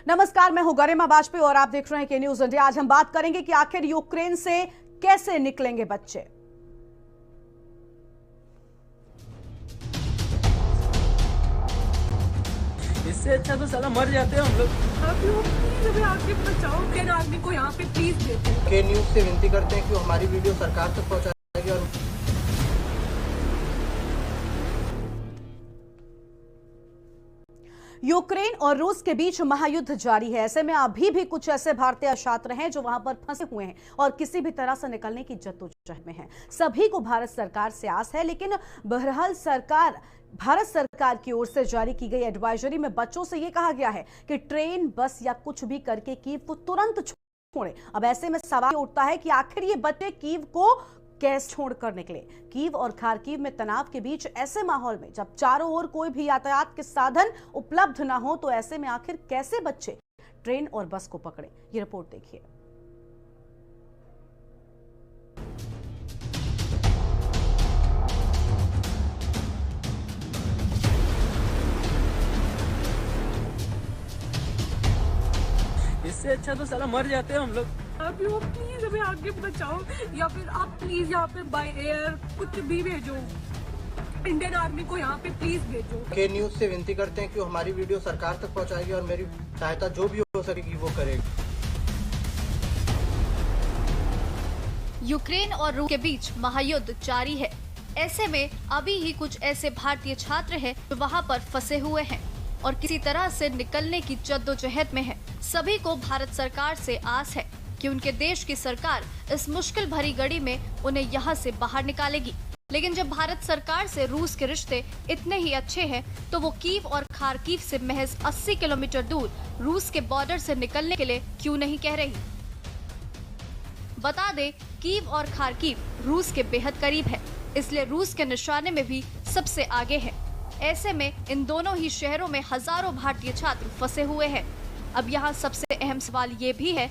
नमस्कार, मैं हूं गरिमा वाजपेयी और आप देख रहे हैं के न्यूज इंडिया। आज हम बात करेंगे कि आखिर यूक्रेन से कैसे निकलेंगे बच्चे। इससे अच्छा तो साला मर जाते हैं हम लोग। आप लोग प्लीज हमें आके बचाओ। कैन आर्मी को यहाँ पे प्लीज भेजो। के न्यूज से विनती करते हैं कि वो हमारी वीडियो सरकार तक पहुंचाएगी। और यूक्रेन और रूस के बीच महायुद्ध जारी है। ऐसे में अभी भी कुछ ऐसे भारतीय छात्र हैं जो वहां पर फंसे हुए हैं और किसी भी तरह से निकलने की जद्दोजहद में हैं। सभी को भारत सरकार से आस है, लेकिन बहरहाल भारत सरकार की ओर से जारी की गई एडवाइजरी में बच्चों से यह कहा गया है कि ट्रेन, बस या कुछ भी करके कीव को तुरंत छोड़ें। अब ऐसे में सवाल उठता है कि आखिर ये बच्चे कीव को कैसे छोड़कर निकले। कीव और खार्किव में तनाव के बीच ऐसे माहौल में जब चारों ओर कोई भी यातायात के साधन उपलब्ध ना हो, तो ऐसे में आखिर कैसे बच्चे ट्रेन और बस को पकड़े। ये रिपोर्ट देखिए। इससे अच्छा तो साला मर जाते हैं हम लोग। आप लोग प्लीज हमें आगे बचाओ, या फिर आप प्लीज यहाँ पे बाय एयर कुछ भी भेजो। इंडियन आर्मी को यहाँ पे प्लीज भेजो। के न्यूज से विनती करते हैं कि वो हमारी वीडियो सरकार तक पहुंचाएगी और मेरी सहायता जो भी हो सकेगी वो करेगी। यूक्रेन और रूस के बीच महायुद्ध जारी है। ऐसे में अभी ही कुछ ऐसे भारतीय छात्र हैं जो वहां पर फंसे हुए हैं और किसी तरह से निकलने की जद्दोजहद में है। सभी को भारत सरकार से आस है कि उनके देश की सरकार इस मुश्किल भरी घड़ी में उन्हें यहाँ से बाहर निकालेगी। लेकिन जब भारत सरकार से रूस के रिश्ते इतने ही अच्छे हैं, तो वो कीव और खार्किव से महज 80 किलोमीटर दूर रूस के बॉर्डर से निकलने के लिए क्यों नहीं कह रही। बता दें, कीव और खार्किव रूस के बेहद करीब है, इसलिए रूस के निशाने में भी सबसे आगे है। ऐसे में इन दोनों ही शहरों में हजारों भारतीय छात्र फंसे हुए हैं। अब यहाँ सबसे अहम सवाल ये भी है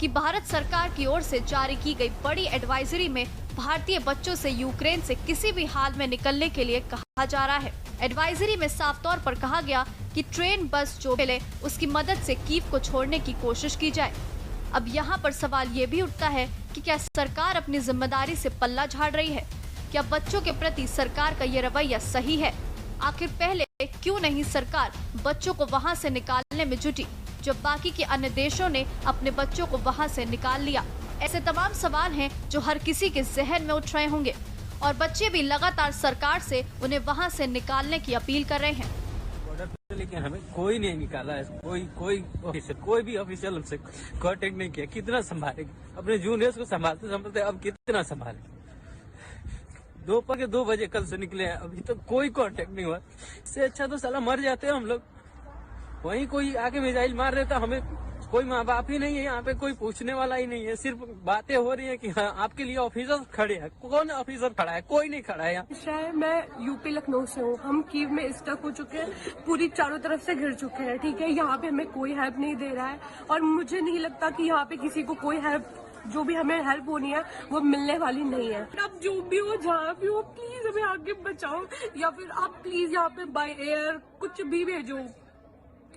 कि भारत सरकार की ओर से जारी की गई बड़ी एडवाइजरी में भारतीय बच्चों से यूक्रेन से किसी भी हाल में निकलने के लिए कहा जा रहा है। एडवाइजरी में साफ तौर पर कहा गया कि ट्रेन, बस जो मिले उसकी मदद से कीव को छोड़ने की कोशिश की जाए। अब यहाँ पर सवाल ये भी उठता है कि क्या सरकार अपनी जिम्मेदारी से पल्ला झाड़ रही है? क्या बच्चों के प्रति सरकार का ये रवैया सही है? आखिर पहले क्यों नहीं सरकार बच्चों को वहाँ से निकालने में जुटी, जब बाकी के अन्य देशों ने अपने बच्चों को वहाँ से निकाल लिया? ऐसे तमाम सवाल हैं जो हर किसी के जहन में उठ रहे होंगे और बच्चे भी लगातार सरकार से उन्हें वहाँ से निकालने की अपील कर रहे हैं। बॉर्डर पे लेकिन हमें कोई नहीं निकाला है। कोई भी ऑफिशियल हमसे कांटेक्ट नहीं किया। कितना संभालेंगे अपने जूनियर्स को? संभालते अब कितना संभालेंगे? दोपहर के 2 बजे कल से निकले हैं, अभी तक कोई कांटेक्ट नहीं हुआ। इससे अच्छा तो साला मर जाते हैं हम लोग। वहीं कोई आके मिसाइल मार देता, हमें कोई माँ बाप ही नहीं है, यहाँ पे कोई पूछने वाला ही नहीं है। सिर्फ बातें हो रही है कि हाँ आपके लिए ऑफिसर खड़े हैं। कौन ऑफिसर खड़ा है? कोई नहीं खड़ा है यहाँ। शायद मैं यूपी लखनऊ से हूँ। हम कीव में स्टक हो चुके हैं, पूरी चारों तरफ से घिर चुके हैं। ठीक है, यहाँ पे हमें कोई हेल्प नहीं दे रहा है और मुझे नहीं लगता कि यहाँ पे किसी को कोई हेल्प, जो भी हमें हेल्प होनी है वो मिलने वाली नहीं है। अब जो भी हो, जहाँ भी हो, प्लीज हमें आगे बचाओ, या फिर आप प्लीज यहाँ पे बाय एयर कुछ भी भेजो।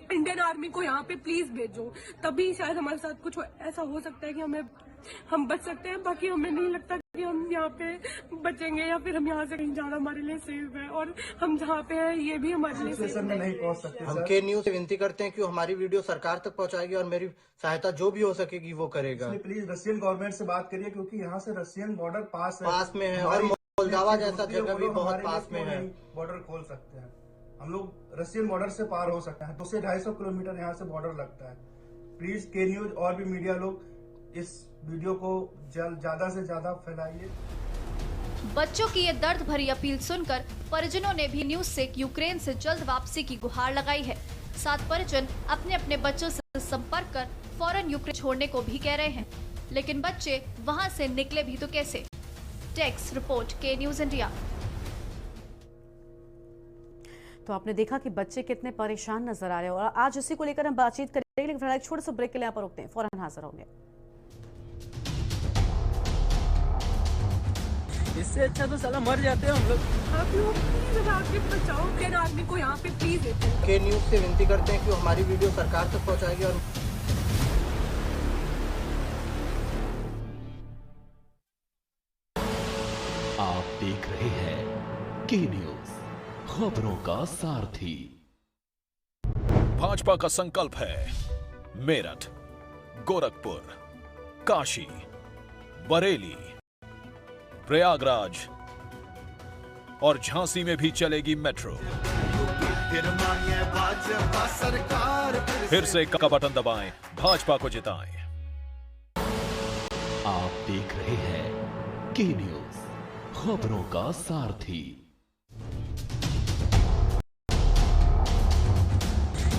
इंडियन आर्मी को यहाँ पे प्लीज भेजो, तभी शायद हमारे साथ कुछ ऐसा हो सकता है कि हम बच सकते हैं। बाकी हमें नहीं लगता कि हम यहाँ पे बचेंगे, या फिर हम यहाँ से कहीं जाना हमारे लिए सेफ है, और हम जहाँ पे हैं ये भी हमारे लिए सेफ नहीं पहुंच सकते। हम के न्यूज से विनती करते हैं कि वो हमारी वीडियो सरकार तक पहुंचाएगी और मेरी सहायता जो भी हो सकेगी वो करेगा। प्लीज रशियन गवर्नमेंट से बात करिए, क्योंकि यहाँ से रशियन बॉर्डर पास में है और मोल्दोवा जैसा जगह भी बहुत पास में है। बॉर्डर खोल सकते हैं हम लोग, रशियन बॉर्डर से पार हो सकते हैं। 200 से 250 किलोमीटर यहाँ से बॉर्डर लगता है। प्लीज के न्यूज और भी मीडिया लोग इस वीडियो को ज्यादा से ज्यादा फैलाइए। बच्चों की ये दर्द भरी अपील सुनकर परिजनों ने भी न्यूज से यूक्रेन से जल्द वापसी की गुहार लगाई है। साथ परिजन अपने अपने बच्चों से संपर्क कर फौरन यूक्रेन छोड़ने को भी कह रहे हैं, लेकिन बच्चे वहां से निकले भी तो कैसे? टेक्स रिपोर्ट, के न्यूज इंडिया। तो आपने देखा कि बच्चे कितने परेशान नजर आ रहे हैं और आज इसी को लेकर हम बातचीत करेंगे, लेकिन फिलहाल एक छोटे से ब्रेक के लिए यहाँ पर रुकते हैं, फौरन हाजिर होंगे। इससे अच्छा तो साला मर जाते हैं हम लोग। आप लोग प्लीज आके बचाओ मेरे आदमी को यहाँ पे प्लीज। के न्यूज से विनती करते हैं कि वो हमारी वीडियो सरकार तक पहुंचाएगी और आप देख रहे हैं के न्यूज, खबरों का सारथी। भाजपा का संकल्प है मेरठ, गोरखपुर, काशी, बरेली, प्रयागराज और झांसी में भी चलेगी मेट्रो। फिर से का बटन दबाएं, भाजपा को जिताएं। आप देख रहे हैं के न्यूज, खबरों का सारथी।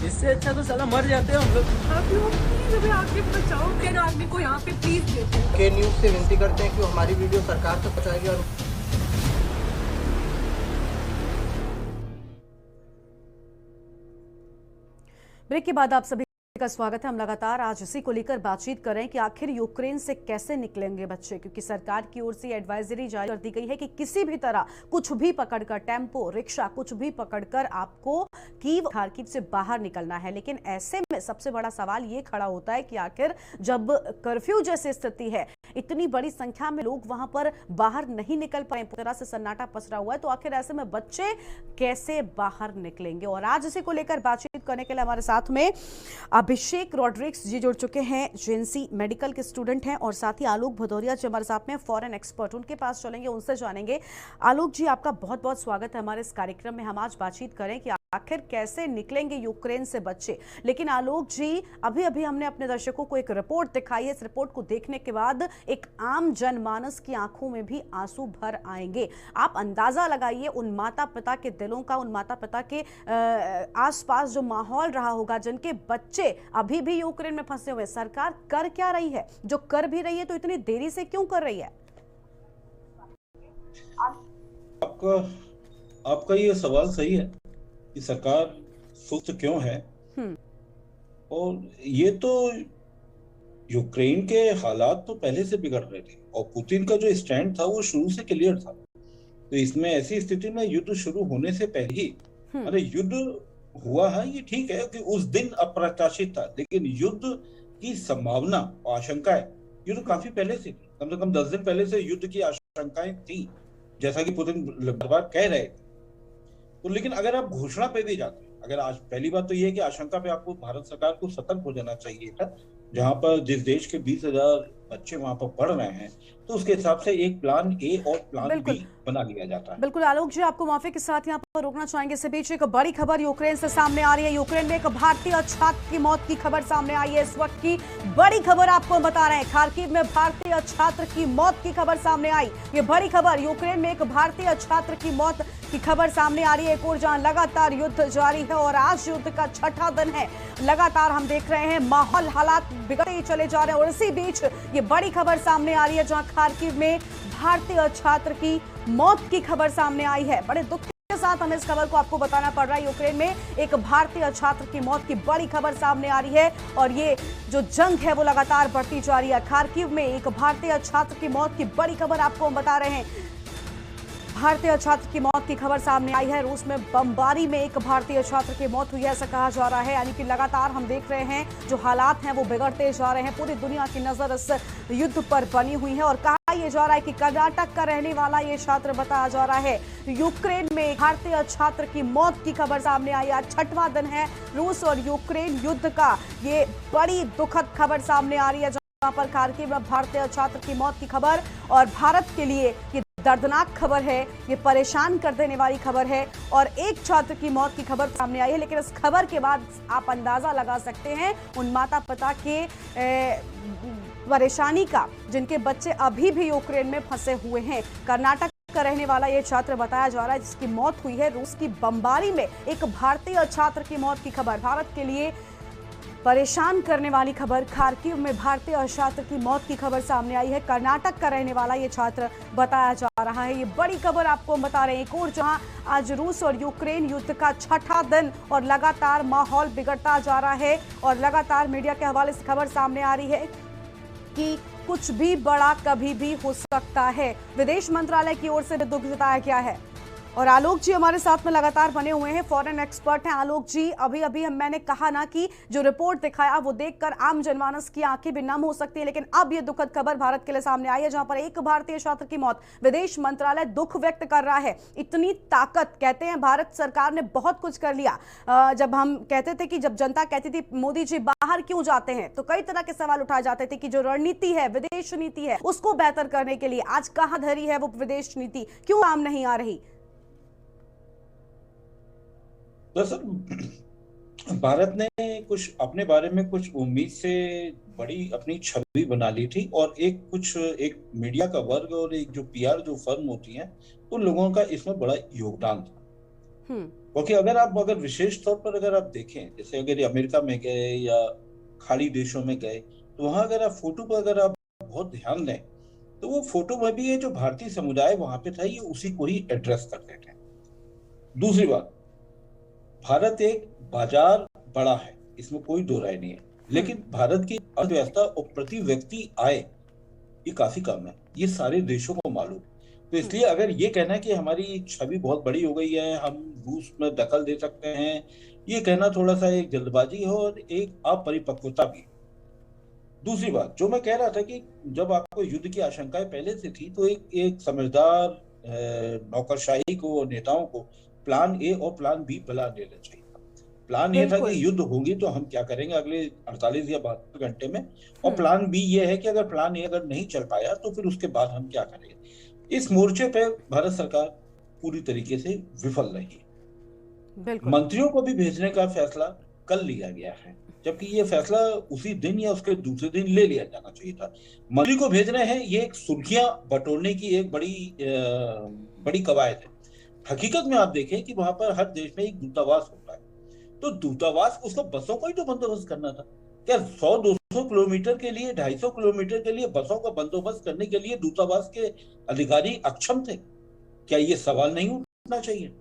इससे अच्छा तो साला मर जाते हैं हम लोग। आप लोग प्लीज आके बचाओ मेरे आदमी को यहाँ पे प्लीज। के न्यूज से विनती करते हैं कि वो हमारी वीडियो सरकार तक पहुंचाएगी और ब्रेक के बाद आप सभी का स्वागत है। हम लगातार आज इसी को लेकर बातचीत कर रहे हैं कि आखिर यूक्रेन से कैसे निकलेंगे बच्चे, क्योंकि सरकार की ओर से एडवाइजरी जारी कर दी गई है कि किसी भी तरह कुछ भी पकड़कर, टेम्पो, रिक्शा, कुछ भी पकड़कर आपको कीव, खार्किव से बाहर निकलना है। लेकिन ऐसे में सबसे बड़ा सवाल ये खड़ा होता है कि आखिर जब कर्फ्यू जैसी स्थिति है, इतनी बड़ी संख्या में लोग वहां पर बाहर नहीं निकल पाए, पूरी तरह से सन्नाटा पसरा हुआ है, तो आखिर ऐसे में बच्चे कैसे बाहर निकलेंगे? और आज इसी को लेकर बातचीत करने के लिए हमारे साथ में अभिषेक रॉड्रिक्स जी जुड़ चुके हैं, जेएनसी मेडिकल के स्टूडेंट हैं, और साथ ही आलोक भदौरिया जी हमारे साथ में फॉरेन एक्सपर्ट, उनके पास चलेंगे, उनसे जानेंगे। आलोक जी, आपका बहुत बहुत स्वागत है हमारे इस कार्यक्रम में। हम आज बातचीत करें कि आखिर कैसे निकलेंगे यूक्रेन से बच्चे। लेकिन आलोक जी, अभी अभी हमने अपने दर्शकों को एक रिपोर्ट दिखाई है। इस रिपोर्ट को देखने के बाद एक आम जनमानस की आंखों में भी आंसू भर आएंगे। आप अंदाजा लगाइए उन माता पिता के दिलों का, उन माता पिता के आसपास जो माहौल रहा होगा, जिनके बच्चे अभी भी यूक्रेन में फंसे हुए। सरकार कर क्या रही है? जो कर भी रही है तो इतनी देरी से क्यों कर रही है? आपका ये सवाल सही है कि सरकार सुस्त क्यों है, और ये तो यूक्रेन के हालात तो पहले से बिगड़ रहे थे, और पुतिन का जो स्टैंड था वो शुरू से क्लियर था। तो इसमें ऐसी स्थिति में युद्ध शुरू होने से पहले ही, अरे युद्ध हुआ है ये ठीक है कि उस दिन अप्रत्याशित था, लेकिन युद्ध की संभावना और आशंकाएं युद्ध काफी पहले से थी, कम से कम 10 दिन पहले से युद्ध की आशंकाएं थी, जैसा कि पुतिन बार कह रहे थे। तो लेकिन अगर आप घोषणा पे भी जाते हैं, अगर आज पहली बात तो ये है कि आशंका पे आपको भारत सरकार को सतर्क हो जाना चाहिए था। जहां पर जिस देश के 20,000 बच्चे वहां पर पढ़ रहे हैं, तो उसके हिसाब से एक प्लान ए और प्लान बी बना लिया जाता है। बिल्कुल आलोक जी, आपको माफी के साथ यहाँ पर रोकना चाहेंगे। इस बीच एक बड़ी खबर यूक्रेन से सामने आ रही है। यूक्रेन में एक भारतीय छात्र की मौत की खबर सामने आई है। इस वक्त की बड़ी खबर आपको बता रहे हैं, खार्किव में भारतीय छात्र की मौत की खबर सामने आई। ये बड़ी खबर, यूक्रेन में एक भारतीय छात्र की मौत की खबर सामने आ रही है। एक और जहां लगातार युद्ध जारी है और आज युद्ध का 6ठा दिन है। लगातार हम देख रहे हैं माहौल, हालात बिगड़ते ही चले जा रहे हैं, और इसी बीच ये बड़ी खबर सामने आ रही है जहां खार्किव में भारतीय छात्र की मौत की खबर सामने आई है। बड़े दुख के साथ हमें इस खबर को आपको बताना पड़ रहा है। यूक्रेन में एक भारतीय छात्र की मौत की बड़ी खबर सामने आ रही है, और ये जो जंग है वो लगातार बढ़ती जा रही है। खार्किव में एक भारतीय छात्र की मौत की बड़ी खबर आपको हम बता रहे हैं। भारतीय छात्र की मौत की खबर सामने आई है। रूस में बमबारी में एक भारतीय छात्र की मौत हुई है, ऐसा कहा जा रहा है। यानी कि लगातार हम देख रहे हैं जो हालात हैं वो बिगड़ते जा रहे हैं। पूरी दुनिया की नजर इस युद्ध पर बनी हुई है, और कहा यह जा रहा है कि कर्नाटक का रहने वाला ये छात्र बताया जा रहा है। यूक्रेन में भारतीय छात्र की मौत की खबर सामने आई। आज 6वां दिन है रूस और यूक्रेन युद्ध का। ये बड़ी दुखद खबर सामने आ रही है जहां पर खार्किव में भारतीय छात्र की मौत की खबर, और भारत के लिए ये दर्दनाक खबर है, ये परेशान कर देने वाली खबर है, और एक छात्र की मौत की खबर सामने आई है। लेकिन इस खबर के बाद आप अंदाजा लगा सकते हैं उन माता पिता के परेशानी का, जिनके बच्चे अभी भी यूक्रेन में फंसे हुए हैं। कर्नाटक का रहने वाला ये छात्र बताया जा रहा है जिसकी मौत हुई है रूस की बमबारी में। एक भारतीय छात्र की मौत की खबर, भारत के लिए परेशान करने वाली खबर। खार्किव में भारतीय छात्र की मौत की खबर सामने आई है। कर्नाटक का रहने वाला ये छात्र बताया जा रहा है। ये बड़ी खबर आपको हम बता रहे हैं। एक और जहां आज रूस और यूक्रेन युद्ध का 6ठा दिन, और लगातार माहौल बिगड़ता जा रहा है, और लगातार मीडिया के हवाले से खबर सामने आ रही है कि कुछ भी बड़ा कभी भी हो सकता है। विदेश मंत्रालय की ओर से भी दुख जताया गया है, और आलोक जी हमारे साथ में लगातार बने हुए हैं, फॉरेन एक्सपर्ट हैं। आलोक जी, अभी मैंने कहा ना कि जो रिपोर्ट दिखाया वो देखकर आम जनमानस की आंखें भी नम हो सकती है, लेकिन अब ये दुखद खबर भारत के लिए सामने आई है, जहां पर एक भारतीय छात्र की मौत। विदेश मंत्रालय दुख व्यक्त कर रहा है। इतनी ताकत, कहते हैं भारत सरकार ने बहुत कुछ कर लिया। जब हम कहते थे कि जब जनता कहती थी मोदी जी बाहर क्यों जाते हैं, तो कई तरह के सवाल उठाए जाते थे कि जो रणनीति है, विदेश नीति है, उसको बेहतर करने के लिए आज कहां धरी है वो विदेश नीति, क्यों काम नहीं आ रही? दरअसल भारत ने कुछ अपने बारे में कुछ उम्मीद से बड़ी अपनी छवि बना ली थी, और एक मीडिया का वर्ग और एक जो पीआर जो फर्म होती हैं, उन लोगों का इसमें बड़ा योगदान था। क्योंकि अगर विशेष तौर पर अगर आप देखें, जैसे अगर अमेरिका में गए या खाड़ी देशों में गए, तो वहां अगर आप फोटो पर अगर आप बहुत ध्यान दें, तो वो फोटो में भी ये जो भारतीय समुदाय वहां पे था, ये उसी को ही एड्रेस करते थे। दूसरी बात, भारत एक बाजार बड़ा है, इसमें कोई दो राय नहीं है, लेकिन भारत की अर्थव्यवस्था और प्रति व्यक्ति आय ये काफी कम है, ये सारे देशों को मालूम। तो इसलिए अगर ये कहना है कि हमारी छवि बहुत बड़ी हो गई है, हम रूस में दखल दे सकते हैं, ये कहना थोड़ा सा एक जल्दबाजी है और एक अपरिपक्वता भी। दूसरी बात जो मैं कह रहा था कि जब आपको युद्ध की आशंकाएं पहले से थी, तो एक समझदार नौकरशाही को, नेताओं को प्लान ए और प्लान बी बना लेना चाहिए। प्लान ये था कि युद्ध होगी तो हम क्या करेंगे अगले 48 या 72 घंटे में, और प्लान बी ये है कि अगर प्लान ए अगर नहीं चल पाया तो फिर उसके बाद हम क्या करेंगे। इस मोर्चे पे भारत सरकार पूरी तरीके से विफल रही है। मंत्रियों को भी भेजने का फैसला कल लिया गया है, जबकि ये फैसला उसी दिन या उसके दूसरे दिन ले लिया जाना चाहिए था। मंत्री को भेज रहे हैं, ये एक सुर्खियां बटोरने की एक बड़ी कवायद है। हकीकत में आप देखें कि वहां पर हर देश में एक दूतावास होता है, तो दूतावास उसको बसों का ही तो बंदोबस्त करना था। क्या 100-200 किलोमीटर के लिए, 250 किलोमीटर के लिए बसों का बंदोबस्त करने के लिए दूतावास के अधिकारी अक्षम थे? क्या ये सवाल नहीं उठना चाहिए?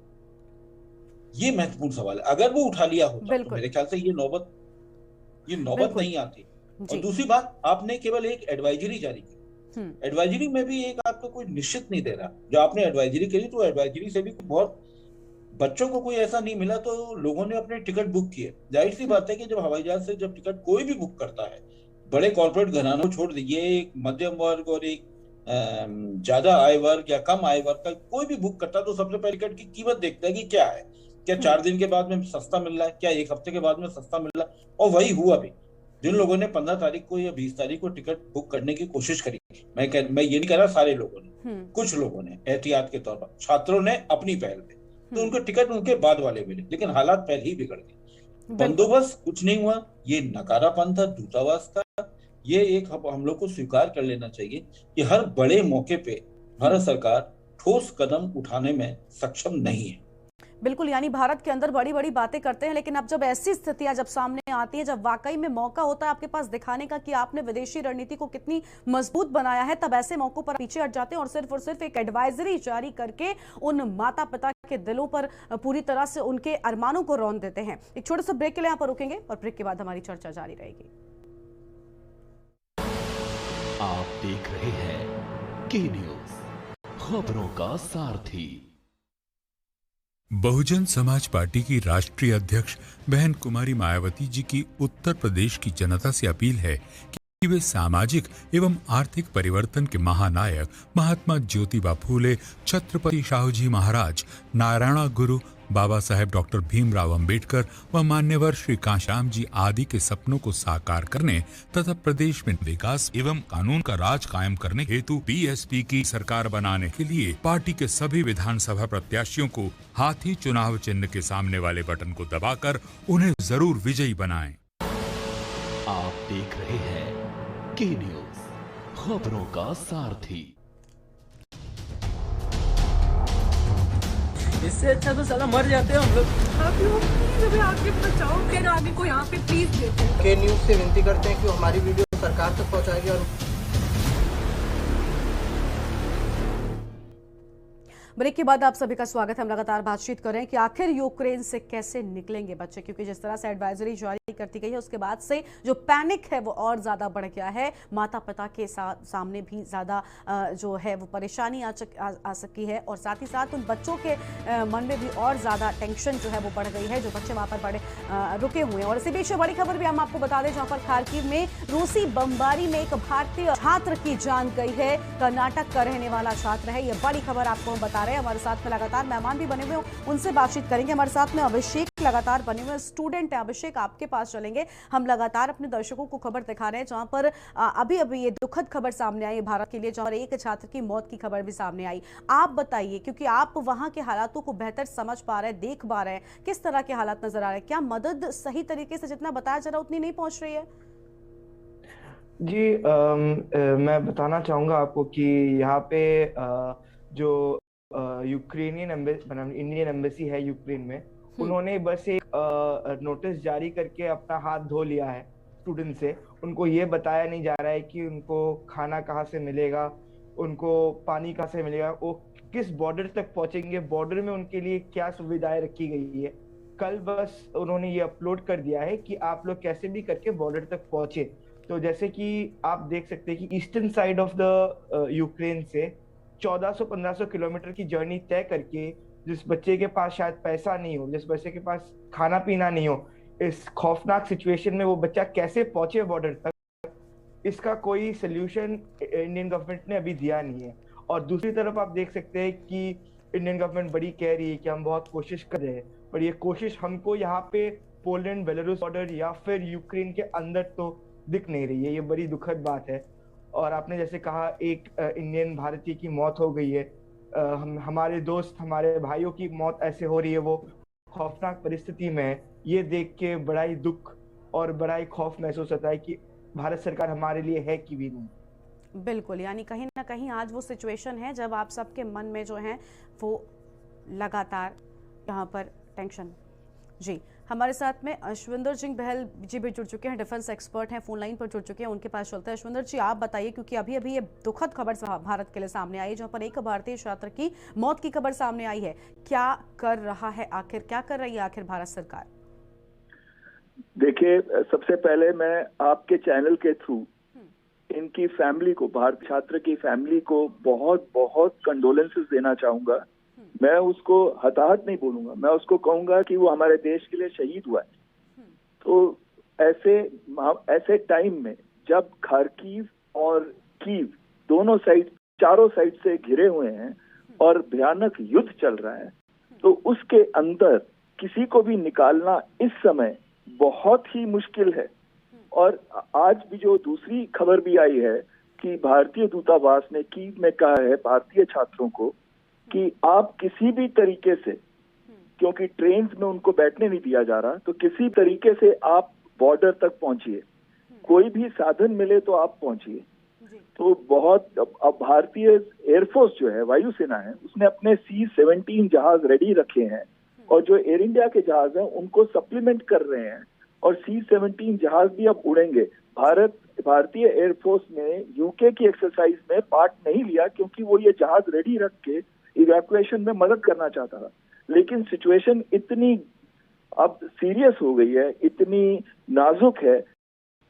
ये महत्वपूर्ण सवाल है। अगर वो उठा लिया होता तो मेरे ख्याल से ये नौबत नहीं आती। और दूसरी बात, आपने केवल एक एडवाइजरी जारी की। एडवाइजरी में भी एक आपको कोई निश्चित नहीं दे रहा। जो आपने एडवाइजरी करी, तो एडवाइजरी से भी बहुत बच्चों को कोई ऐसा नहीं मिला, तो लोगों ने अपने टिकट बुक किए। जाहिर सी बात है कि जब हवाई जहाज से जब टिकट कोई भी बुक करता है, बड़े कॉर्पोरेट घरानों छोड़ दीजिए, एक मध्यम वर्ग और एक ज्यादा आय वर्ग या कम आय वर्ग का कोई भी बुक करता है, तो सबसे पहले टिकट की कीमत देखता है कि क्या है, क्या 4 दिन के बाद में सस्ता मिल रहा है, क्या 1 हफ्ते के बाद में सस्ता मिल रहा है। और वही हुआ भी। जिन लोगों ने 15 तारीख को या 20 तारीख को टिकट बुक करने की कोशिश करी, मैं ये नहीं कह रहा सारे लोगों ने, कुछ लोगों ने एहतियात के तौर पर, छात्रों ने अपनी पहल पे, तो उनको टिकट उनके बाद वाले मिले, लेकिन हालात पहले ही बिगड़ गए। बंदोबस्त कुछ नहीं हुआ, ये नकारापन था दूतावास का। ये एक हम लोग को स्वीकार कर लेना चाहिए कि हर बड़े मौके पे भारत सरकार ठोस कदम उठाने में सक्षम नहीं है। बिल्कुल, यानी भारत के अंदर बड़ी बड़ी बातें करते हैं, लेकिन अब जब ऐसी स्थितियां जब सामने आती है, जब वाकई में मौका होता है आपके पास दिखाने का कि आपने विदेशी रणनीति को कितनी मजबूत बनाया है, तब ऐसे मौकों पर पीछे हट जाते हैं और सिर्फ एक एडवाइजरी जारी करके उन माता पिता के दिलों पर पूरी तरह से उनके अरमानों को रौंद देते हैं। एक छोटे से ब्रेक के लिए यहाँ पर रुकेंगे और ब्रेक के बाद हमारी चर्चा जारी रहेगी। आप देख रहे हैं के न्यूज, खबरों का सारथी। बहुजन समाज पार्टी की राष्ट्रीय अध्यक्ष बहन कुमारी मायावती जी की उत्तर प्रदेश की जनता से अपील है कि वे सामाजिक एवं आर्थिक परिवर्तन के महानायक महात्मा ज्योतिबा फूले, छत्रपति शाहूजी महाराज, नारायण गुरु, बाबा साहेब डॉक्टर भीमराव अंबेडकर व मान्यवर श्री कांशीराम जी आदि के सपनों को साकार करने तथा प्रदेश में विकास एवं कानून का राज कायम करने हेतु बीएसपी की सरकार बनाने के लिए पार्टी के सभी विधानसभा प्रत्याशियों को हाथी चुनाव चिन्ह के सामने वाले बटन को दबाकर उन्हें जरूर विजयी बनाएं। आप देख रहे हैं के न्यूज, खबरों का सारथी। इससे अच्छा तो साला मर जाते हैं हम लोग। आप लोग प्लीज हमें आगे बचाओ, फिर आगे को यहाँ पे प्लीज देते हैं। के न्यूज से विनती करते हैं कि हमारी वीडियो सरकार तक पहुँचाएगी। और ब्रेक के बाद आप सभी का स्वागत है। हम लगातार बातचीत कर रहे हैं कि आखिर यूक्रेन से कैसे निकलेंगे बच्चे, क्योंकि जिस तरह से एडवाइजरी जारी करती गई है उसके बाद से जो पैनिक है वो और ज़्यादा बढ़ गया है। माता पिता के सामने भी ज़्यादा जो है वो परेशानी आ सकी है और साथ ही साथ उन बच्चों के मन में भी और ज़्यादा टेंशन जो है वो बढ़ गई है, जो बच्चे वहाँ पर रुके हुए हैं। और इसी बीच बड़ी खबर भी हम आपको बता दें, जहाँ पर खार्किव में रूसी बमबारी में एक भारतीय छात्र की जान गई है। कर्नाटक का रहने वाला छात्र है, ये बड़ी खबर आपको हम बता रहे हैं। हमारे साथ में लगातार मेहमान भी बने हुए हैं, उनसे बातचीत करेंगे। हमारे साथ में अभिषेक लगातार बने हुए स्टूडेंट है। अभिषेक, आपके पास चलेंगे। हम लगातार अपने दर्शकों को खबर दिखा रहे हैं जहां पर अभी अभी ये दुखद खबर सामने आई भारत के लिए, जहां एक छात्र की मौत की खबर भी सामने आई। आप बताइए, क्योंकि आप वहां के हालातों को बेहतर समझ पा रहे हैं, देख पा रहे हैं, किस तरह के हालात नजर आ रहे हैं? क्या मदद सही तरीके से जितना बताया जा रहा उतनी नहीं पहुंच रही है? जी, मैं बताना चाहूँगा आपको कि यहाँ पे जो यूक्रेनियन इंडियन एम्बेसी है यूक्रेन में, उन्होंने बस एक नोटिस जारी करके अपना हाथ धो लिया है स्टूडेंट से। उनको ये बताया नहीं जा रहा है कि उनको खाना कहाँ से मिलेगा, उनको पानी कहाँ से मिलेगा, वो किस बॉर्डर तक पहुंचेंगे, बॉर्डर में उनके लिए क्या सुविधाएं रखी गई है। कल बस उन्होंने ये अपलोड कर दिया है कि आप लोग कैसे भी करके बॉर्डर तक पहुंचे। तो जैसे कि आप देख सकते हैं कि eastern side of the Ukraine से 1400-1500 किलोमीटर की जर्नी तय करके, जिस बच्चे के पास शायद पैसा नहीं हो, जिस बच्चे के पास खाना पीना नहीं हो, इस खौफनाक सिचुएशन में वो बच्चा कैसे पहुंचे बॉर्डर तक, इसका कोई सोल्यूशन इंडियन गवर्नमेंट ने अभी दिया नहीं है। और दूसरी तरफ आप देख सकते हैं कि इंडियन गवर्नमेंट बड़ी कह रही है कि हम बहुत कोशिश कर रहे हैं, पर ये कोशिश हमको यहाँ पे पोलैंड बेलारूस बॉर्डर या फिर यूक्रेन के अंदर तो दिख नहीं रही है। ये बड़ी दुखद बात है। और आपने जैसे कहा, एक इंडियन भारतीय की मौत हो गई है। हमारे दोस्त, हमारे भाइयों की मौत ऐसे हो रही है, वो खौफनाक परिस्थिति में है। ये देख के बड़ा ही दुख और बड़ा ही खौफ महसूस होता है कि भारत सरकार हमारे लिए है कि भी नहीं। बिल्कुल, यानी कहीं ना कहीं आज वो सिचुएशन है जब आप सबके मन में जो है वो लगातार यहाँ पर टेंशन। जी, हमारे साथ में अश्विंदर सिंह बहल जी भी जुड़ चुके हैं, डिफेंस एक्सपर्ट हैं, फोन लाइन पर जुड़ चुके हैं, उनके पास चलते हैं। अश्विंदर जी, आप बताइए, क्योंकि अभी अभी ये दुखद खबर भारत के लिए सामने आई, जहां पर एक भारतीय छात्र की मौत की खबर सामने आई है। क्या कर रहा है आखिर, क्या कर रही है आखिर भारत सरकार? देखिए, सबसे पहले मैं आपके चैनल के थ्रू इनकी फैमिली को, भारतीय छात्र की फैमिली को बहुत बहुत कंडोलेंसेस देना चाहूंगा। मैं उसको हताहत नहीं बोलूंगा, मैं उसको कहूंगा कि वो हमारे देश के लिए शहीद हुआ है। तो ऐसे टाइम में जब खार्किव और कीव दोनों साइड, चारों साइड से घिरे हुए हैं और भयानक युद्ध चल रहा है, तो उसके अंदर किसी को भी निकालना इस समय बहुत ही मुश्किल है। और आज भी जो दूसरी खबर भी आई है कि भारतीय दूतावास ने कीव में कहा है भारतीय छात्रों को कि आप किसी भी तरीके से, क्योंकि ट्रेन में उनको बैठने नहीं दिया जा रहा, तो किसी तरीके से आप बॉर्डर तक पहुंचिए, कोई भी साधन मिले तो आप पहुंचिए। तो बहुत, अब भारतीय एयरफोर्स जो है, वायुसेना है, उसने अपने C-17 जहाज रेडी रखे हैं और जो एयर इंडिया के जहाज हैं उनको सप्लीमेंट कर रहे हैं और C-17 जहाज भी अब उड़ेंगे। भारतीय एयरफोर्स ने यूके की एक्सरसाइज में पार्ट नहीं लिया क्योंकि वो ये जहाज रेडी रख के इवैक्यूएशन में मदद करना चाहता था। लेकिन सिचुएशन इतनी अब सीरियस हो गई है, इतनी नाजुक है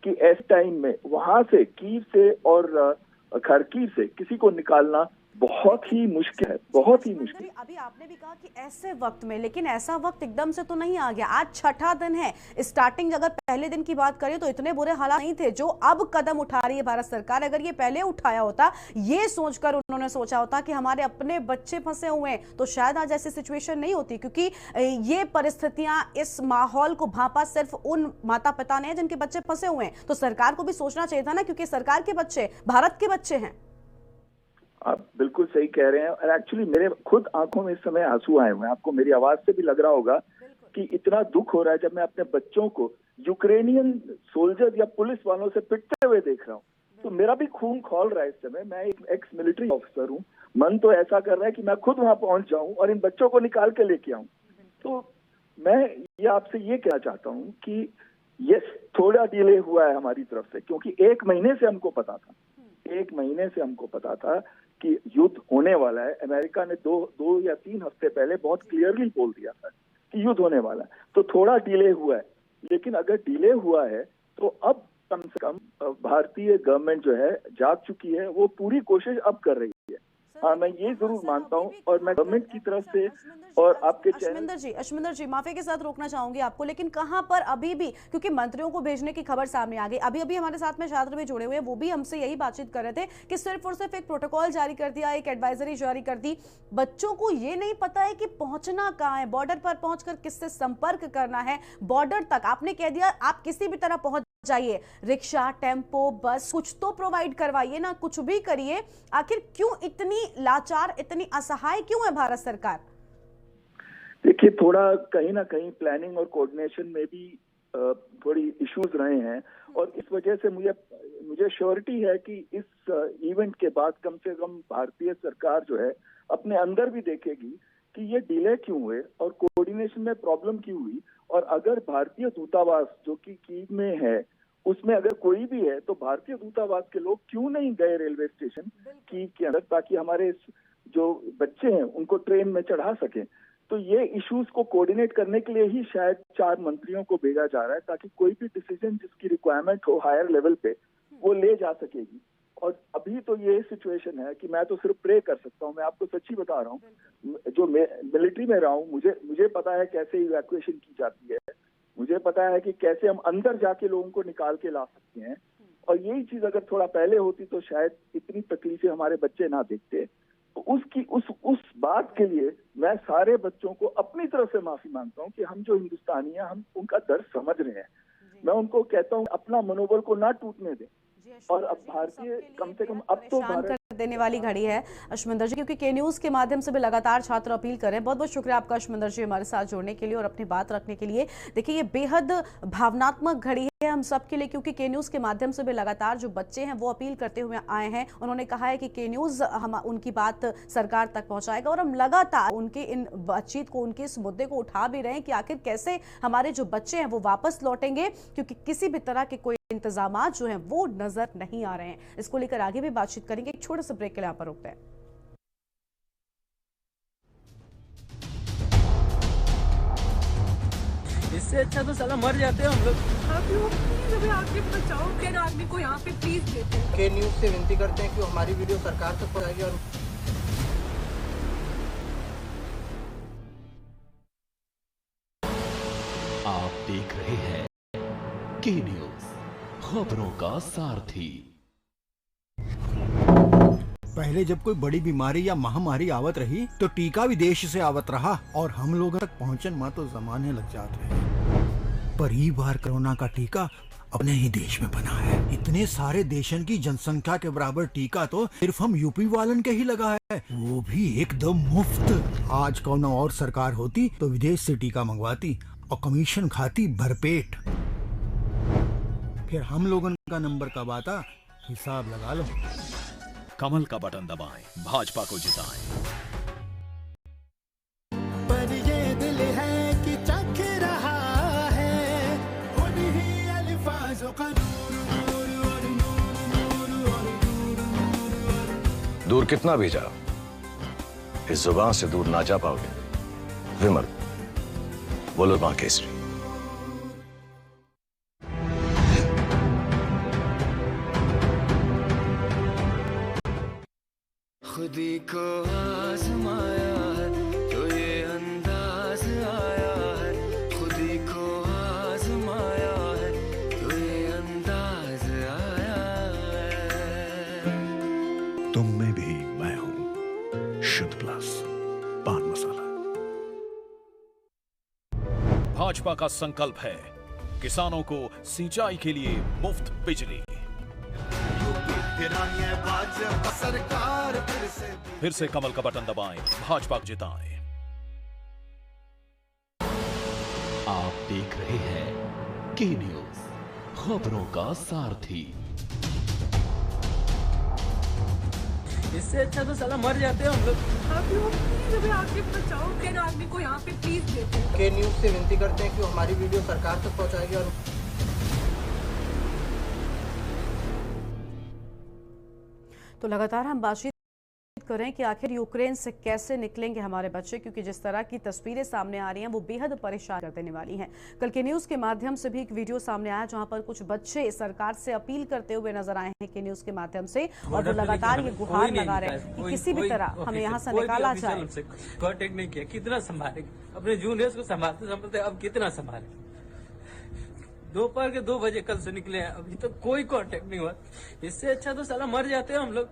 कि ऐसे टाइम में वहां से, कीव से और खार्किव से किसी को निकालना बहुत ही मुश्किल है, बहुत ही मुश्किल। अभी आपने भी कहा कि ऐसे वक्त में, लेकिन ऐसा वक्त एकदम से तो नहीं आ गया। आज छठा दिन है। स्टार्टिंग अगर पहले दिन की बात करें तो इतने बुरे हालात नहीं थे जो अब कदम उठा रही है भारत सरकार। अगर ये पहले उठाया होता, ये सोचकर उन्होंने सोचा होता कि हमारे अपने बच्चे फंसे हुए हैं, तो शायद आज ऐसी सिचुएशन नहीं होती। क्योंकि ये परिस्थितियां, इस माहौल को भांपा सिर्फ उन माता पिता ने जिनके बच्चे फंसे हुए हैं। तो सरकार को भी सोचना चाहिए था ना, क्योंकि सरकार के बच्चे भारत के बच्चे हैं। आप बिल्कुल सही कह रहे हैं। और एक्चुअली मेरे खुद आंखों में इस समय आंसू आए हुए हैं। आपको मेरी आवाज से भी लग रहा होगा कि इतना दुख हो रहा है जब मैं अपने बच्चों को यूक्रेनियन सोल्जर या पुलिस वालों से पिटते हुए देख रहा हूँ। तो मेरा भी खून खौल रहा है इस समय। मैं एक एक्स मिलिट्री ऑफिसर हूँ। मन तो ऐसा कर रहा है कि मैं खुद वहां पहुंच जाऊं और इन बच्चों को निकाल के लेके आऊं। तो मैं ये आपसे ये कहना चाहता हूँ कि ये थोड़ा डिले हुआ है हमारी तरफ से, क्योंकि 1 महीने से हमको पता था कि युद्ध होने वाला है। अमेरिका ने दो या 3 हफ्ते पहले बहुत क्लियरली बोल दिया था कि युद्ध होने वाला है। तो थोड़ा डिले हुआ है, लेकिन अगर डिले हुआ है तो अब कम से कम भारतीय गवर्नमेंट जो है जाग चुकी है, वो पूरी कोशिश अब कर रही है। हाँ, मैं ये जरूर मानता हूँ और मैं गवर्नमेंट की तरफ से और आपके अश्विंदर जी माफी के साथ रोकना चाहूंगी आपको, लेकिन कहां पर अभी भी, क्योंकि मंत्रियों को भेजने की खबर सामने आ गई, अभी अभी हमारे साथ में छात्र भी जुड़े हुए हैं, वो भी हमसे यही बातचीत कर रहे थे कि सिर्फ और सिर्फ एक प्रोटोकॉल जारी कर दिया, एक एडवाइजरी जारी कर दी, बच्चों को ये नहीं पता है कि पहुंचना कहाँ है, बॉर्डर पर पहुंचकर किससे संपर्क करना है। बॉर्डर तक आपने कह दिया आप किसी भी तरह पहुंच जाइए, रिक्शा, टेम्पो, बस, कुछ तो प्रोवाइड करवाइए ना, कुछ भी करिए। आखिर क्यों इतनी लाचार, इतनी असहाय क्यों है भारत सरकार? देखिए, थोड़ा कहीं ना कहीं प्लानिंग और कोऑर्डिनेशन में भी थोड़ी इश्यूज रहे हैं और इस वजह से मुझे श्योरिटी है कि इस इवेंट के बाद कम से कम भारतीय सरकार जो है अपने अंदर भी देखेगी कि ये डिले क्यों हुए और कोऑर्डिनेशन में प्रॉब्लम क्यों हुई। और अगर भारतीय दूतावास जो कि कीव में है उसमें अगर कोई भी है तो भारतीय दूतावास के लोग क्यों नहीं गए रेलवे स्टेशन कीव के अंदर, ताकि हमारे जो बच्चे हैं उनको ट्रेन में चढ़ा सके। तो ये इश्यूज को कोऑर्डिनेट करने के लिए ही शायद 4 मंत्रियों को भेजा जा रहा है, ताकि कोई भी डिसीजन जिसकी रिक्वायरमेंट हो हायर लेवल पे वो ले जा सकेगी। और अभी तो ये सिचुएशन है कि मैं तो सिर्फ प्रे कर सकता हूँ। मैं आपको सच्ची बता रहा हूँ, जो मिलिट्री में रहा हूँ, मुझे पता है कैसे इवैक्यूएशन की जाती है, मुझे पता है कि कैसे हम अंदर जाके लोगों को निकाल के ला सकते हैं। और यही चीज अगर थोड़ा पहले होती तो शायद इतनी तकलीफें हमारे बच्चे ना देखते। तो उस बात के लिए मैं सारे बच्चों को अपनी तरफ से माफी मांगता हूँ कि हम जो हिंदुस्तानी हैं हम उनका दर्द समझ रहे हैं। मैं उनको कहता हूँ अपना मनोबल को ना टूटने दें। और अब भारतीय कम से कम अब तो कर देने वाली घड़ी है अश्विंदर जी, क्योंकि के न्यूज के माध्यम से भी लगातार छात्र अपील कर रहे हैं। बहुत बहुत शुक्रिया आपका अश्विंदर जी हमारे साथ जुड़ने के लिए और अपनी बात रखने के लिए। देखिए, ये बेहद भावनात्मक घड़ी है हम सब के लिए, क्योंकि के न्यूज के माध्यम से भी लगातार जो बच्चे हैं वो अपील करते हुए आए हैं। उन्होंने कहा है कि के न्यूज हम उनकी बात सरकार तक पहुंचाएगा और हम लगातार उनके इन बातचीत को, उनके इस मुद्दे को उठा भी रहे हैं कि आखिर कैसे हमारे जो बच्चे हैं वो वापस लौटेंगे, क्योंकि किसी भी तरह के कोई इंतजामात जो हैं वो नजर नहीं आ रहे हैं। इसको लेकर आगे भी बातचीत करेंगे। एक छोटे से ब्रेक के लिए यहाँ पर रुकते हैं। इससे अच्छा तो साला मर जाते हैं हम लोग। आप लोग प्लीज हमें आके बचाओ, फिर आदमी को यहाँ पे प्लीज देते हैं। के न्यूज से विनती करते हैं कि वो हमारी वीडियो सरकार तक पहुंचाएगी और आप देख रहे हैं के न्यूज, खबरों का सारथी। पहले जब कोई बड़ी बीमारी या महामारी आवत रही तो टीका विदेश से आवत रहा और हम लोगों तक पहुंचन में तो जमाने लग जाते हैं। पर ई बार कोरोना का टीका अपने ही देश में बना है। इतने सारे देशन की जनसंख्या के बराबर टीका तो सिर्फ हम यूपी वालन के ही लगा है, वो भी एकदम मुफ्त। आज कौन और सरकार होती तो विदेश से टीका मंगवाती और कमीशन खाती भरपेट। फिर हम लोगों का नंबर कब आता, हिसाब लगा लो। कमल का बटन दबाएं, भाजपा को जिताएं। पर ये दिल है कि चख रहा है उन्हीं अल्फाजों का दूर कितना भी जाओ, इस जुबान से दूर ना जा पाओगे। विमल, बोलो मां केसरी। खुदी को आजमाया है तो ये अंदाज आया है, खुदी को आजमाया है तो ये अंदाज आया है। तुम में भी मैं हूं, शुद्ध प्लस पान मसाला। भाजपा का संकल्प है किसानों को सिंचाई के लिए मुफ्त बिजली। सरकार फिर से कमल का बटन दबाएं, भाजपा को जिताएं। आप देख रहे हैं के न्यूज, खबरों का सारथी। इससे अच्छा तो साला मर जाते हैं हम लोग। आप लोग प्लीज हमें आके बचाओ, फिर आदमी को यहाँ पे प्लीज देते हैं। के न्यूज से विनती करते हैं कि वो हमारी वीडियो सरकार तक पहुंचाएगी और तो लगातार हम बातचीत करें कि आखिर यूक्रेन से कैसे निकलेंगे हमारे बच्चे, क्योंकि जिस तरह की तस्वीरें सामने आ रही हैं वो बेहद परेशान कर देने वाली हैं। कल के न्यूज के माध्यम से भी एक वीडियो सामने आया जहां पर कुछ बच्चे सरकार से अपील करते हुए नजर आए हैं कि न्यूज के माध्यम से, और वो लगातार ये गुहार लगा रहे हैं कि किसी भी तरह हमें यहाँ से निकाला जाए। कांटेक्ट नहीं किया, कितना संभालेंगे अपने जूनियर्स को, संभालते संभालते अब कितना संभालेंगे। दोपहर के 2 बजे कल से निकले हैं, अभी तक कोई कांटेक्ट नहीं हुआ। इससे अच्छा तो साला मर जाते हैं हम लोग,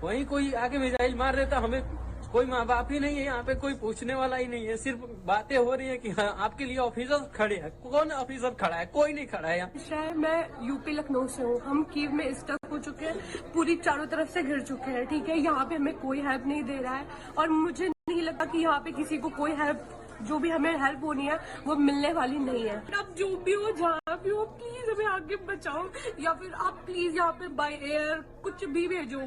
वहीं कोई आके मिसाइल मार देता, हमें कोई माँ बाप ही नहीं है यहाँ पे, कोई पूछने वाला ही नहीं है। सिर्फ बातें हो रही है कि हाँ आपके लिए ऑफिसर खड़े हैं। कौन ऑफिसर खड़ा है? कोई नहीं खड़ा है यहाँ। मैं यूपी लखनऊ से हूँ। हम कीव में स्टक हो चुके हैं, पूरी चारों तरफ से घिर चुके हैं। ठीक है, यहाँ पे हमें कोई हेल्प नहीं दे रहा है और मुझे नहीं लगता कि यहाँ पे किसी को कोई हेल्प, जो भी हमें हेल्प होनी है वो मिलने वाली नहीं है। अब जो भी हो, जहाँ भी हो, प्लीज हमें आगे बचाओ, या फिर आप प्लीज यहाँ पे बाय एयर कुछ भी भेजो,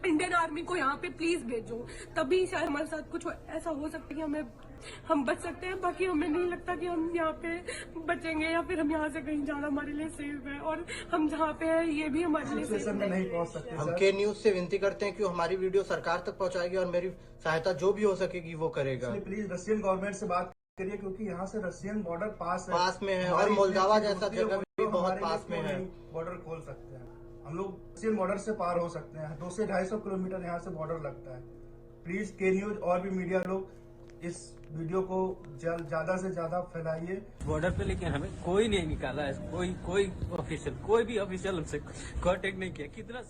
इंडियन आर्मी को यहाँ पे प्लीज भेजो, तभी शायद हमारे साथ कुछ ऐसा हो सकता है कि हम बच सकते हैं। बाकी हमें नहीं लगता कि हम यहाँ पे बचेंगे, या फिर हम यहाँ से कहीं जाना हमारे लिए सेफ है, और हम जहाँ पे हैं ये भी हमारे लिए सेफ नहीं पहुँच सकते। हम के न्यूज से विनती करते हैं कि हमारी वीडियो सरकार तक पहुँचाएगी और मेरी सहायता जो भी हो सकेगी वो करेगा। प्लीज रशियन गवर्नमेंट से बात करिए, क्योंकि यहाँ से रशियन बॉर्डर पास में है और मोल्दावा जैसा जगह भी बहुत पास में है। बॉर्डर खोल सकते हैं हम लोग, रशियन बॉर्डर से पार हो सकते हैं। 200 से 250 किलोमीटर यहाँ से बॉर्डर लगता है। प्लीज के न्यूज और भी मीडिया लोग इस वीडियो को ज्यादा से ज्यादा फैलाइए बॉर्डर पे। लेकिन हमें कोई नहीं निकाला है, कोई ऑफिशियल, कोई भी ऑफिशियल हमसे कांटेक्ट नहीं किया। कितना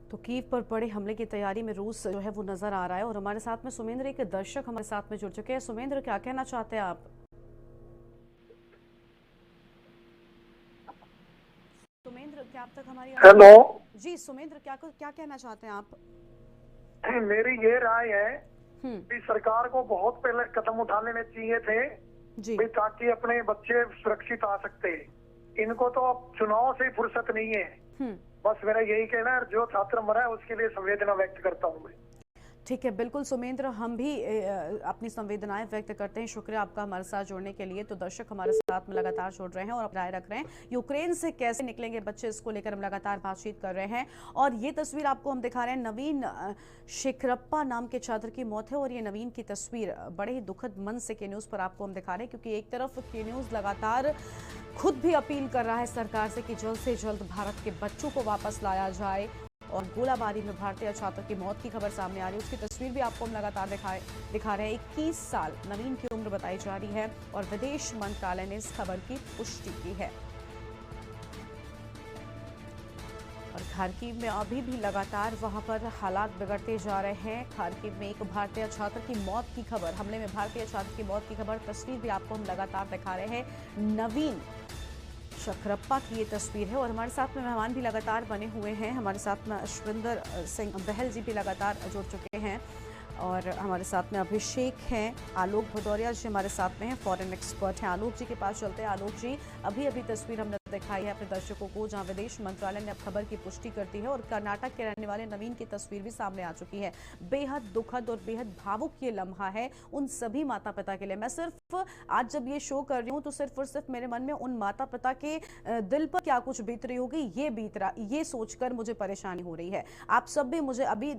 तो कीव पर बड़े हमले की तैयारी में रूस जो है वो नजर आ रहा है, और हमारे साथ में सुमेंद्र, एक दर्शक हमारे साथ में जुड़ चुके हैं। सुमेंद्र, क्या कहना चाहते हैं आप? सुमेंद्र, क्या आप तक हमारी हेलो जी सुमेंद्र, क्या कहना चाहते हैं आप? मेरी ये राय है कि सरकार को बहुत पहले कदम उठा लेने चाहिए थे जी, ताकि अपने बच्चे सुरक्षित आ सकते। इनको तो अब चुनाव से फुर्सत नहीं है। बस मेरा यही कहना है, जो छात्र मरा है उसके लिए संवेदना व्यक्त करता हूँ मैं। ठीक है, बिल्कुल सुमेंद्र, हम भी अपनी संवेदनाएं व्यक्त करते हैं। शुक्रिया आपका हमारे साथ जुड़ने के लिए। तो दर्शक हमारे साथ में लगातार जुड़ रहे हैं और राय रख रहे हैं। यूक्रेन से कैसे निकलेंगे बच्चे, इसको लेकर हम लगातार बातचीत कर रहे हैं। और ये तस्वीर आपको हम दिखा रहे हैं, नवीन शेखरप्पा नाम के छात्र की मौत है, और ये नवीन की तस्वीर बड़े ही दुखद मन से के न्यूज पर आपको हम दिखा रहे हैं, क्योंकि एक तरफ के न्यूज लगातार खुद भी अपील कर रहा है सरकार से कि जल्द से जल्द भारत के बच्चों को वापस लाया जाए, और गोलाबारी में भारतीय छात्र की मौत की खबर सामने आ रही है। उसकी तस्वीर भी आपको हम लगातार दिखा रहे हैं। 21 साल नवीन की उम्र बताई जा रही है, और विदेश मंत्रालय ने इस खबर की पुष्टि की है। और खार्किव में अभी भी लगातार वहां पर हालात बिगड़ते जा रहे हैं। खार्किव में एक भारतीय छात्र की मौत की खबर, हमले में भारतीय छात्र की मौत की खबर, तस्वीर भी आपको हम लगातार दिखा रहे हैं। नवीन शेखरप्पा की ये तस्वीर है, और हमारे साथ में मेहमान भी लगातार बने हुए हैं। हमारे साथ में अश्विंदर सिंह बहल जी भी लगातार जुड़ चुके हैं, और हमारे साथ में अभिषेक हैं, आलोक भदौरिया जी हमारे साथ में हैं, फॉरेन एक्सपर्ट हैं। आलोक जी के पास चलते हैं। आलोक जी, अभी तस्वीर हमने दिखाई है अपने दर्शकों को, जहां विदेश मंत्रालय ने अब खबर की पुष्टि करती है, और कर्नाटक के रहने वाले नवीन की तस्वीर भी सामने आ चुकी है। बेहद दुखद और बेहद भावुक ये लम्हा है उन सभी माता पिता के लिए। मैं सिर्फ आज जब ये शो कर रही हूँ तो सिर्फ और सिर्फ मेरे मन में उन माता पिता के दिल पर क्या कुछ बीत रही होगी ये सोचकर मुझे परेशानी हो रही है। आप सब भी मुझे अभी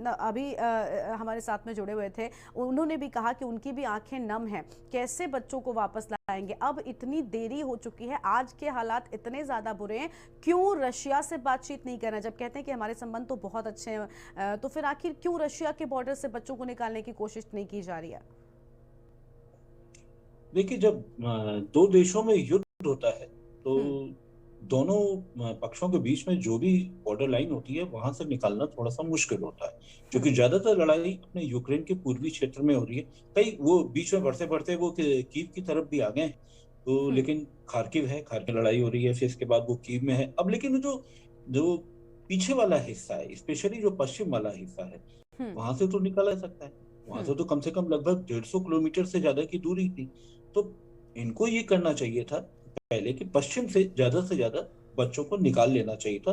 हमारे साथ में जुड़े हुए थे, उन्होंने भी कहा कि उनकी भी आंखें नम हैं। कैसे बच्चों को वापस लाएंगे? अब इतनी देरी हो चुकी है, आज के हालात इतने ज्यादा बुरे हैं, क्यों रशिया से बातचीत नहीं करना? जब कहते हैं कि हमारे संबंध तो बहुत अच्छे हैं, तो फिर आखिर क्यों रशिया के बॉर्डर से बच्चों को निकालने की कोशिश नहीं की जा रही है? देखिए, जब दो देशों में युद्ध होता है तो दोनों पक्षों के बीच में जो भी बॉर्डर लाइन होती है वहां से निकालना थोड़ा सा मुश्किल होता है, क्योंकि ज्यादातर लड़ाई अपने यूक्रेन के पूर्वी क्षेत्र में हो रही है। कई वो बीच में बढ़ते बढ़ते वो कीव की तरफ भी आ गए हैं, तो लेकिन खार्किव है, खार्किव लड़ाई हो रही है, फिर इसके बाद वो कीव में है। अब लेकिन जो पीछे वाला हिस्सा है, स्पेशली जो पश्चिम वाला हिस्सा है, वहां से तो निकाला जा सकता है। वहां से तो कम से कम लगभग 150 किलोमीटर से ज्यादा की दूरी थी। तो इनको ये करना चाहिए था पहले कि पश्चिम से ज्यादा बच्चों को निकाल लेना चाहिए था।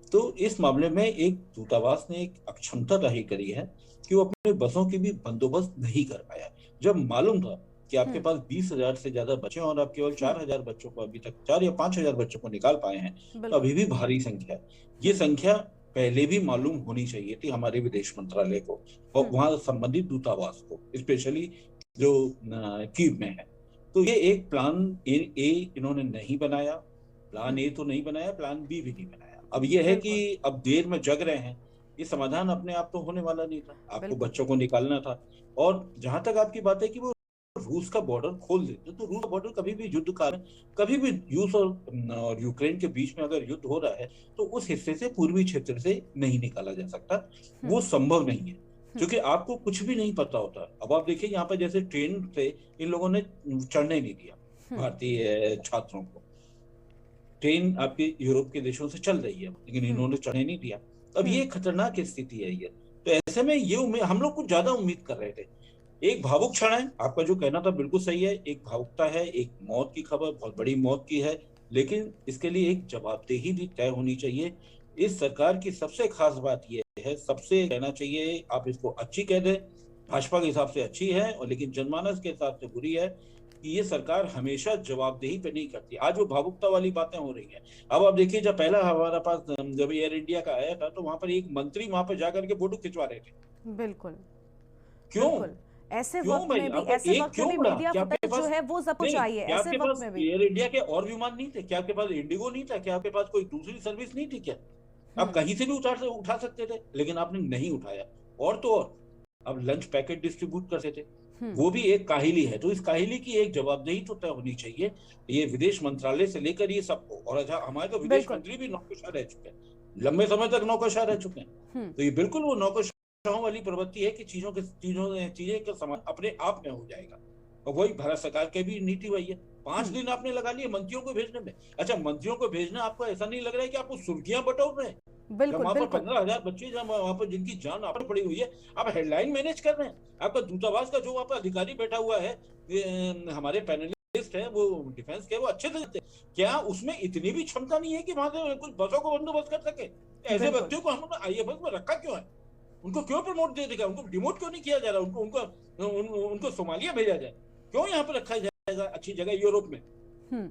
तो इस मामले में एक दूतावास ने एक अक्षमता जाहिर करी है कि वो अपने बसों की भी बंदोबस्त नहीं कर पाया, जब मालूम था कि आपके पास 20,000 से ज्यादा बच्चे हैं और आप केवल 4,000 बच्चों को अभी तक 4 या 5,000 बच्चों को निकाल पाए हैं, तो अभी भी भारी संख्या है। ये संख्या पहले भी मालूम होनी चाहिए थी हमारे विदेश मंत्रालय को और वहां संबंधित दूतावास को, स्पेशली जो कीव में है। तो ये एक प्लान ए इन्होंने नहीं बनाया, प्लान ए तो नहीं बनाया, प्लान बी भी नहीं बनाया। अब ये है कि अब देर में जग रहे हैं, ये समाधान अपने आप तो होने वाला नहीं था, आपको बच्चों को निकालना था। और जहां तक आपकी बात है कि वो रूस का बॉर्डर खोल देते, तो रूस का बॉर्डर कभी भी युद्ध काल में, कभी भी रूस और यूक्रेन के बीच में अगर युद्ध हो रहा है तो उस हिस्से से, पूर्वी क्षेत्र से नहीं निकाला जा सकता, वो संभव नहीं है, क्योंकि आपको कुछ भी नहीं पता होता। अब आप देखिए यहाँ पर जैसे ट्रेन से इन लोगों ने चढ़ने नहीं दिया भारतीय छात्रों को, ट्रेन आपके यूरोप के देशों से चल रही है लेकिन इन्होंने चढ़ने नहीं दिया। अब ये खतरनाक स्थिति है ये। तो ऐसे में ये उम्मीद, हम लोग कुछ ज्यादा उम्मीद कर रहे थे। एक भावुक क्षण है, आपका जो कहना था बिल्कुल सही है, एक भावुकता है, एक मौत की खबर, बहुत बड़ी मौत की है, लेकिन इसके लिए एक जवाबदेही भी तय होनी चाहिए। इस सरकार की सबसे खास बात यह है, सबसे कहना चाहिए, आप इसको अच्छी कह दें, भाजपा के हिसाब से अच्छी है और लेकिन जनमानस के हिसाब से बुरी है कि ये सरकार हमेशा जवाबदेही पे नहीं करती। आज वो भावुकता वाली बातें हो रही हैं। अब आप देखिए, जब पहला हमारे पास जब एयर इंडिया का आया था तो वहां पर एक मंत्री वहां पर जाकर के फोटो खिंचवा रहे थे। बिल्कुल, क्यों? ऐसे वक्त में भी मीडिया फुटेज जो है वो सब कुछ चाहिए। ऐसे वक्त में भी एयर इंडिया के और विमान नहीं थे क्या? आपके पास इंडिगो नहीं था क्या? आपके पास कोई दूसरी सर्विस नहीं थी क्या? आप कहीं से भी उठा सकते थे, लेकिन आपने नहीं उठाया। और तो और अब लंच पैकेट डिस्ट्रीब्यूट करते थे, वो भी एक काहिली है। तो इस काहिली की एक जवाबदेही तो तय होनी चाहिए, ये विदेश मंत्रालय से लेकर ये सबको। और अच्छा, हमारे तो विदेश मंत्री भी नौकरशाह रह चुके हैं, लंबे समय तक नौकरशाह रह चुके हैं। तो ये बिल्कुल वो नौकरशाहों वाली प्रवृत्ति है कि चीजें का समाधान अपने आप में हो जाएगा। और वही भारत सरकार की भी नीति वही है। 5 दिन आपने लगा लिए मंत्रियों को भेजने में। अच्छा, मंत्रियों को भेजना आपको ऐसा नहीं लग रहा है कि आपको सुर्खियां बटोर रहे हैं? बिल्कुल, वहां पर 15,000 बच्चे जब वहां पर जिनकी जान आप पड़ी हुई है, आप हेडलाइन मैनेज कर रहे हैं। आपका दूतावास का जो वहां पर अधिकारी बैठा हुआ है, हमारे पैनलिस्ट है, वो डिफेंस के, वो अच्छे से, क्या उसमें इतनी भी क्षमता नहीं है कि वहां से कुछ बसों को बंदोबस्त कर सके? ऐसे व्यक्तियों को हमने IAF में रखा क्यों है? उनको क्यों प्रमोट दे देगा? उनको डिमोट क्यों नहीं किया जा रहा? उनको सोमालिया भेजा जाए, क्यों यहाँ पर रखा जाएगा अच्छी जगह यूरोप में?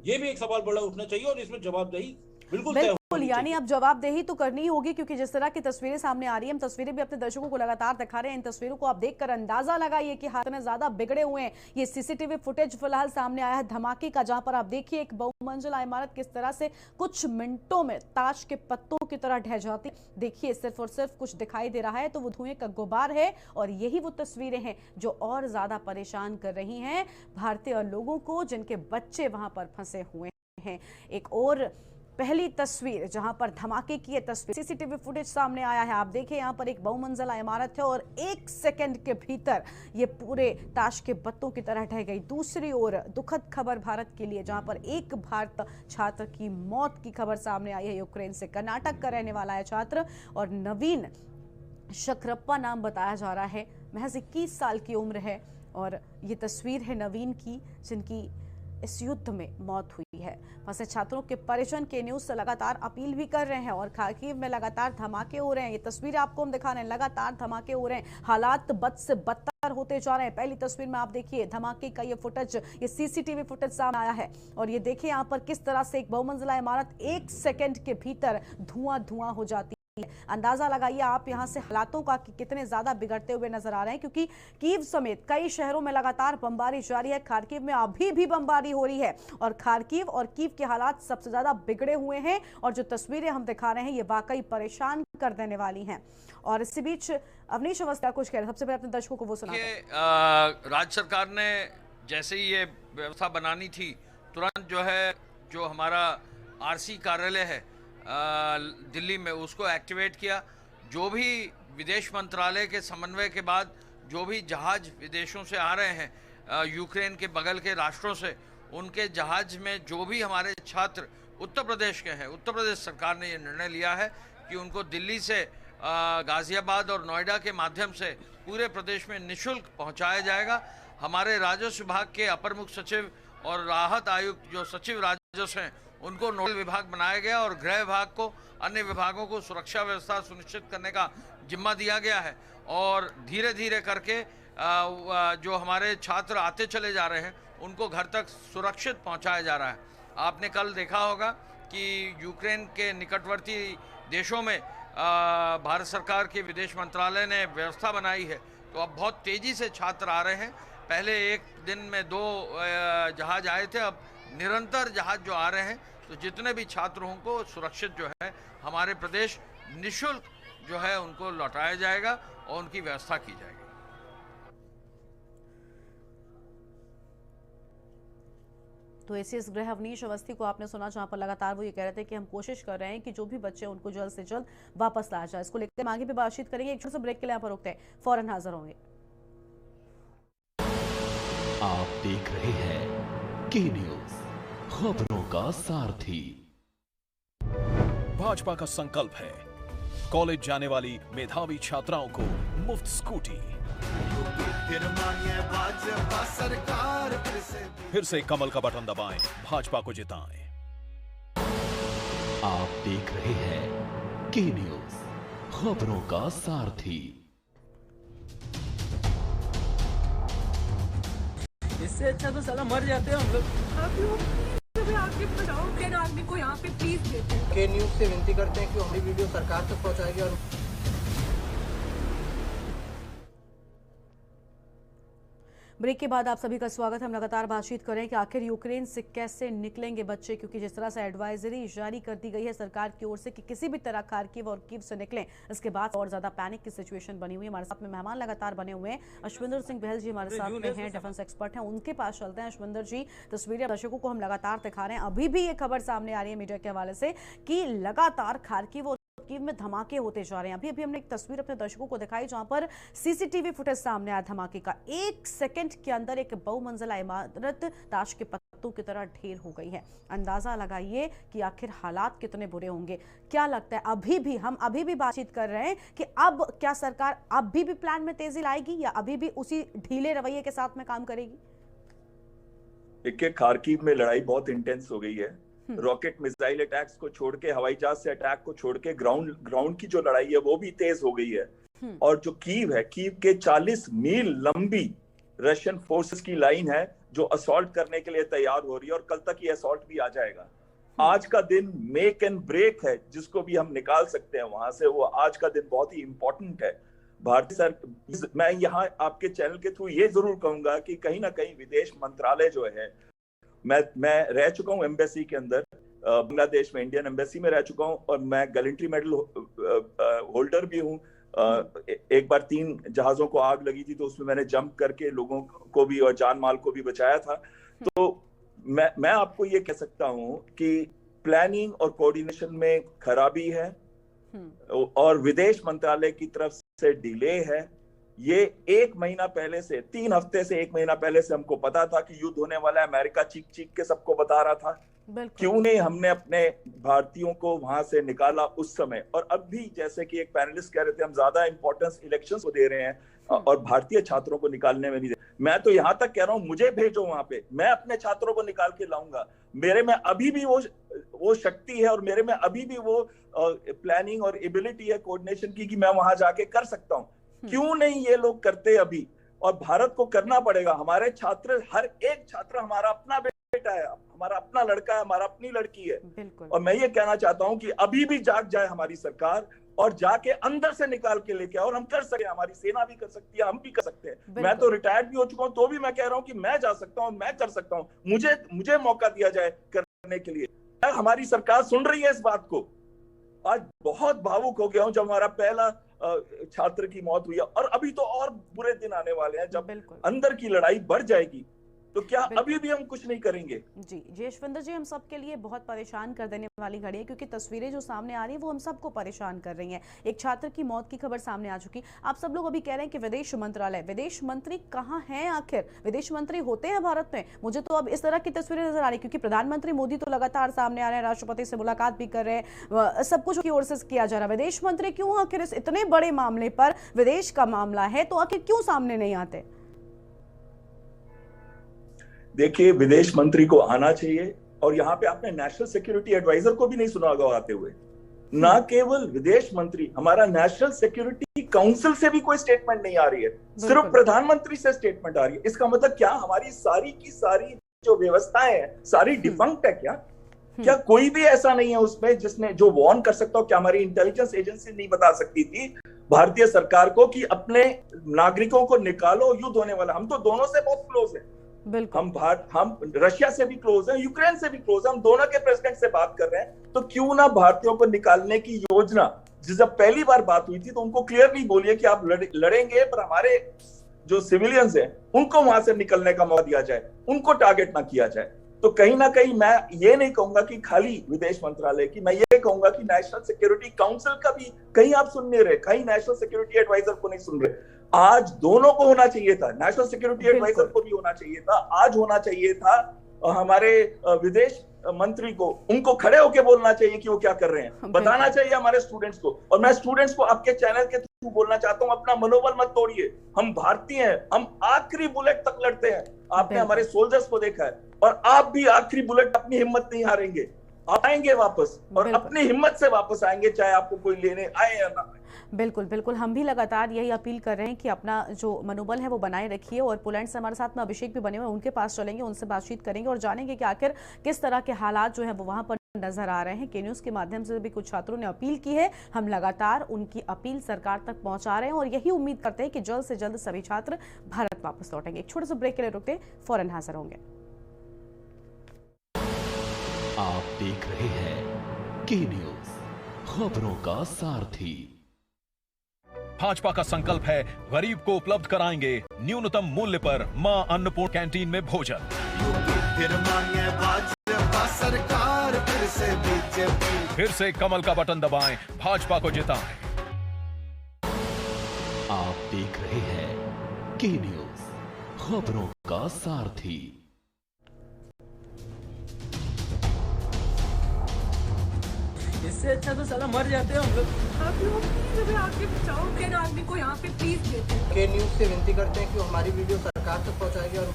ये भी एक सवाल बड़ा उठना चाहिए और इसमें जवाबदेही बिल्कुल। यानी अब जवाबदेही तो करनी होगी, क्योंकि जिस तरह की तस्वीरें सामने आ रही हैं, हम तस्वीरें भी अपने दर्शकों को लगातार दिखा रहे हैं। इन तस्वीरों को आप देखकर अंदाजा लगाइए कि हाथ में ज्यादा बिगड़े हुए हैं। ये CCTV फुटेज फिलहाल सामने आया है धमाके का, जहां पर आप देखिए एक बहुमंजिला इमारत किस तरह से कुछ मिनटों में ताश के पत्तों की तरह ढह जाती। देखिए, सिर्फ और सिर्फ कुछ दिखाई दे रहा है तो वो धुएं का गुबार है, और यही वो तस्वीरें हैं जो और ज्यादा परेशान कर रही हैं भारतीय लोगों को, जिनके बच्चे वहां पर फंसे हुए हैं। एक और पहली तस्वीर जहां पर धमाके की ये तस्वीर, CCTV फुटेज सामने आया है। आप देखिए, यहां पर एक बहुमंजिला इमारत है और 1 सेकंड के भीतर ये पूरे ताश के पत्तों की तरह ढह गई। दूसरी ओर दुखद खबर भारत के लिए, जहां पर एक भारतीय छात्र की मौत की खबर सामने आई है। यूक्रेन से कर्नाटक का रहने वाला है छात्र, और नवीन शक्रप्पा नाम बताया जा रहा है। महज 21 साल की उम्र है, और ये तस्वीर है नवीन की, जिनकी इस युद्ध में मौत हुई है। फंसे छात्रों के परिजन के न्यूज से लगातार अपील भी कर रहे हैं, और खार्किव में लगातार धमाके हो रहे हैं। ये तस्वीर आपको हम दिखा रहे हैं, लगातार धमाके हो रहे हैं, हालात बद से बदतर होते जा रहे हैं। पहली तस्वीर में आप देखिए धमाके का ये फुटेज, ये CCTV फुटेज सामने आया है, और ये देखिए यहाँ पर किस तरह से एक बहुमंजिला इमारत 1 सेकंड के भीतर धुआं हो जाती है। अंदाजा लगाइए आप यहाँ से हालातों का कि कितने ज्यादा बिगड़ते हुए नजर आ रहे हैं, क्योंकि कीव समेत कई शहरों में लगातार बमबारी जारी है। खार्किव में अभी भी बमबारी हो रही है, और खार्किव और कीव के हालात सबसे ज्यादा बिगड़े हुए हैं, और जो तस्वीरें हम दिखा रहे हैं ये वाकई परेशान कर देने वाली हैं। और इसी बीच अवनीश अवस्थी कुछ कह रहे हैं, सबसे पहले अपने दर्शकों को वो सुनाते हैं। राज्य सरकार ने जैसे ही ये व्यवस्था बनानी थी, तुरंत जो हमारा RC कार्यालय है दिल्ली में, उसको एक्टिवेट किया। जो भी विदेश मंत्रालय के समन्वय के बाद जो भी जहाज विदेशों से आ रहे हैं, यूक्रेन के बगल के राष्ट्रों से, उनके जहाज में जो भी हमारे छात्र उत्तर प्रदेश के हैं, उत्तर प्रदेश सरकार ने ये निर्णय लिया है कि उनको दिल्ली से गाजियाबाद और नोएडा के माध्यम से पूरे प्रदेश में निःशुल्क पहुंचाया जाएगा। हमारे राजस्व विभाग के अपर मुख्य सचिव और राहत आयुक्त जो सचिव राजस्व हैं, उनको नोडल विभाग बनाया गया, और गृह विभाग को, अन्य विभागों को सुरक्षा व्यवस्था सुनिश्चित करने का जिम्मा दिया गया है। और धीरे धीरे करके जो हमारे छात्र आते चले जा रहे हैं उनको घर तक सुरक्षित पहुंचाया जा रहा है। आपने कल देखा होगा कि यूक्रेन के निकटवर्ती देशों में भारत सरकार के विदेश मंत्रालय ने व्यवस्था बनाई है, तो अब बहुत तेज़ी से छात्र आ रहे हैं। पहले एक दिन में 2 जहाज आए थे, अब निरंतर जहाज जो आ रहे हैं, तो जितने भी छात्रों को सुरक्षित जो है हमारे प्रदेश निःशुल्क जो है उनको लौटाया जाएगा और उनकी व्यवस्था की जाएगी। तो एसीएस गृह अवनीश अवस्थी को आपने सुना, जहां पर लगातार वो ये कह रहे थे कि हम कोशिश कर रहे हैं कि जो भी बच्चे उनको जल्द से जल्द वापस लाया जाए। इसको लेकर हम आगे भी बातचीत करेंगे। एक छोटे से ब्रेक के लिए यहाँ पर रुकते हैं, फौरन हाजिर होंगे। आप देख रहे हैं के न्यूज, खबरों का सारथी। भाजपा का संकल्प है कॉलेज जाने वाली मेधावी छात्राओं को मुफ्त स्कूटी। फिर से कमल का बटन दबाएं, भाजपा को जिताएं। आप देख रहे हैं के न्यूज, खबरों का सारथी। इससे अच्छा तो साला मर जाते हैं हम लोग। आदमी को यहाँ पे प्लीज देते हैं। के न्यूज से विनती करते हैं कि हमारी वीडियो सरकार तक पहुंचाएगी। और ब्रेक के बाद आप सभी का स्वागत। हम लगातार बातचीत कर रहे हैं कि आखिर यूक्रेन से कैसे निकलेंगे बच्चे, क्योंकि जिस तरह से एडवाइजरी जारी कर दी गई है सरकार की ओर से कि किसी भी तरह खार्किव और कीव से निकलें, इसके बाद और ज्यादा पैनिक की सिचुएशन बनी हुई है। हमारे साथ में मेहमान लगातार बने हुए हैं। अश्विंदर सिंह बहल जी हमारे साथ में हैं, डिफेंस एक्सपर्ट हैं, उनके पास चलते हैं। अश्विंदर जी, तस्वीरें दर्शकों को हम लगातार दिखा रहे हैं। अभी भी ये खबर सामने आ रही है मीडिया के हवाले से कि लगातार खार्किव कीव में धमाके होते जा रहे हैं। अभी हमने एक तस्वीर अपने दर्शकों को दिखाई जहां पर सीसीटीवी फुटेज सामने आया धमाके का। 1 सेकंड के अंदर एक बहुमंजिला इमारत ताश के पत्तों की तरह ढेर हो गई है। अंदाजा लगाइए कि आखिर हालात कितने बुरे होंगे। क्या लगता है, हम अभी भी बातचीत कर रहे हैं कि अब क्या सरकार अभी भी प्लान में तेजी लाएगी या अभी भी उसी ढीले रवैये के साथ में काम करेगी? देखिए, खार्किव में लड़ाई बहुत इंटेंस हो गई है। रॉकेट मिसाइल अटैक्स को छोड़ के, हवाई जहाज से अटैक को छोड़ के ग्राउंड की जो लड़ाई है वो भी तेज हो गई है। और जो कीव है, कीव के 40 मील लंबी रशियन फोर्सेस की लाइन है जो असॉल्ट करने के लिए तैयार हो रही है और कल तक ये असॉल्ट भी आ जाएगा। आज का दिन मेक एंड ब्रेक है, जिसको भी हम निकाल सकते हैं वहां से। वो आज का दिन बहुत ही इंपॉर्टेंट है। मैं यहाँ आपके चैनल के थ्रू ये जरूर कहूंगा कि कहीं ना कहीं विदेश मंत्रालय जो है, मैं रह चुका हूँ एम्बेसी के अंदर, बांग्लादेश में इंडियन एम्बेसी में रह चुका हूँ और मैं गैलेंट्री मेडल होल्डर भी हूँ। एक बार 3 जहाजों को आग लगी थी तो उसमें मैंने जंप करके लोगों को भी और जान माल को भी बचाया था। तो मैं आपको ये कह सकता हूँ कि प्लानिंग और कोऑर्डिनेशन में खराबी है और विदेश मंत्रालय की तरफ से डिले है। ये 1 महीना पहले से, 3 हफ्ते से 1 महीना पहले से हमको पता था कि युद्ध होने वाला है। अमेरिका चीख के सबको बता रहा था। क्यों नहीं हमने अपने भारतीयों को वहां से निकाला उस समय? और अब भी जैसे कि एक पैनलिस्ट कह रहे थे, हम ज्यादा इंपॉर्टेंस इलेक्शंस को दे रहे हैं और भारतीय छात्रों को निकालने में नहीं दे। मैं तो यहाँ तक कह रहा हूँ, मुझे भेजो वहां पे, मैं अपने छात्रों को निकाल के लाऊंगा। मेरे में अभी भी वो शक्ति है और मेरे में अभी भी वो प्लानिंग और एबिलिटी है कोऑर्डिनेशन की कि मैं वहां जाके कर सकता हूँ। क्यों नहीं ये लोग करते अभी? और भारत को करना पड़ेगा। हमारे छात्र, हर एक छात्र हमारा अपना बेटा है, हमारा अपना लड़का है, हमारा अपनी लड़की है। और मैं ये कहना चाहता हूं कि अभी भी जाग जाए हमारी सरकार और जाके अंदर से निकाल के लेके, और हम कर सकते हैं। हमारी सेना भी कर सकती है, हम भी कर सकते हैं। मैं तो रिटायर्ड भी हो चुका हूं, तो भी मैं कह रहा हूं कि मैं जा सकता हूं, मैं कर सकता हूं। मुझे मौका दिया जाए करने के लिए। हमारी सरकार सुन रही है इस बात को। आज बहुत भावुक हो गया हूं जब हमारा पहला छात्र की मौत हुई है, और अभी तो और बुरे दिन आने वाले हैं जब अंदर की लड़ाई बढ़ जाएगी। तो क्या अभी भी हम कुछ नहीं करेंगे? जी यशविंदर जी, हम सब के लिए बहुत परेशान कर देने वाली घड़ी है, क्योंकि तस्वीरें जो सामने आ रही है वो हम सबको परेशान कर रही हैं। एक छात्र की मौत की खबर सामने आ चुकी। आप सब लोग अभी कह रहे हैं कि विदेश मंत्रालय, विदेश मंत्री कहाँ हैं आखिर? विदेश मंत्री होते हैं भारत में? मुझे तो अब इस तरह की तस्वीरें नजर आ रही, क्योंकि प्रधानमंत्री मोदी तो लगातार सामने आ रहे हैं, राष्ट्रपति से मुलाकात भी कर रहे हैं, सब कुछ की ओर से किया जा रहा है। विदेश मंत्री क्यों आखिर इस इतने बड़े मामले पर, विदेश का मामला है तो आखिर क्यों सामने नहीं आते? देखिए, विदेश मंत्री को आना चाहिए। और यहाँ पे आपने नेशनल सिक्योरिटी एडवाइजर को भी नहीं सुना होगा आते हुए। ना केवल विदेश मंत्री, हमारा नेशनल सिक्योरिटी काउंसिल से भी कोई स्टेटमेंट नहीं आ रही है, सिर्फ प्रधानमंत्री से स्टेटमेंट आ रही है। इसका मतलब क्या हमारी सारी की सारी जो व्यवस्थाएं हैं सारी डिफंक्ट है क्या? क्या कोई भी ऐसा नहीं है उसमें जिसने जो वार्न कर सकता हो? क्या हमारी इंटेलिजेंस एजेंसी नहीं बता सकती थी भारतीय सरकार को कि अपने नागरिकों को निकालो, युद्ध होने वाला? हम तो दोनों से बहुत क्लोज हैं, हम रशिया से भी क्लोज हैं, यूक्रेन से भी क्लोज हैं, हम दोनों के प्रेसिडेंट से बात कर रहे हैं। तो क्यों ना भारतीयों को निकालने की योजना, जब पहली बार बात हुई थी तो उनको क्लियरली बोलिए कि आप लड़ेंगे पर हमारे जो सिविलियंस हैं उनको वहां से निकलने का मौका दिया जाए, उनको टारगेट ना किया जाए। तो कहीं ना कहीं मैं ये नहीं कहूंगा कि खाली विदेश मंत्रालय की, मैं ये कहूंगा कि नेशनल सिक्योरिटी काउंसिल का भी कहीं आप सुन नहीं रहे, कहीं नेशनल सिक्योरिटी एडवाइजर को नहीं सुन रहे। आज दोनों को होना चाहिए था, नेशनल सिक्योरिटी एडवाइजर को भी होना चाहिए था, आज होना चाहिए था हमारे विदेश मंत्री को, उनको खड़े होकर बोलना चाहिए कि वो क्या कर रहे हैं, बताना चाहिए हमारे स्टूडेंट्स को। और मैं स्टूडेंट्स को आपके चैनल के थ्रू बोलना चाहता हूं, अपना मनोबल मत तोड़िए, हम भारतीय हैं, हम आखिरी बुलेट तक लड़ते हैं। आपने हमारे सोल्जर्स को देखा है और आप भी आखिरी बुलेट, अपनी हिम्मत नहीं हारेंगे, आएंगे वापस और अपनी हिम्मत से वापस आएंगे, चाहे आपको कोई लेने आए या ना। बिल्कुल बिल्कुल, हम भी लगातार यही अपील कर रहे हैं कि अपना जो मनोबल है वो बनाए रखिए। और पोलैंड से हमारे साथ में अभिषेक भी बने हुए, उनके पास चलेंगे, उनसे बातचीत करेंगे और जानेंगे कि आखिर किस तरह के हालात जो है वो वहां पर नजर आ रहे हैं। के न्यूज़ के माध्यम से भी कुछ छात्रों ने अपील की है, हम लगातार उनकी अपील सरकार तक पहुंचा रहे हैं और यही उम्मीद करते हैं कि जल्द से जल्द सभी छात्र भारत वापस लौटेंगे। एक छोटे से ब्रेक के लिए रुकते, फौरन हाजिर होंगे। आप देख रहे हैं के न्यूज़, खबरों का सारथी। भाजपा का संकल्प है गरीब को उपलब्ध कराएंगे न्यूनतम मूल्य पर मां अन्नपूर्ण कैंटीन में भोजन। फिर मांगे भाजपा सरकार, फिर से बीजेपी, फिर से कमल का बटन दबाएं, भाजपा को जिताएं। आप देख रहे हैं के न्यूज़, खबरों का सारथी। इससे अच्छा तो साला मर जाते हैं हम लोग। आप लोग प्लीज हमें आके बचाओ, फिर आदमी को यहाँ पे प्लीज देते हैं। के न्यूज़ से विनती करते हैं कि हमारी वीडियो सरकार तक पहुंचाएगी। और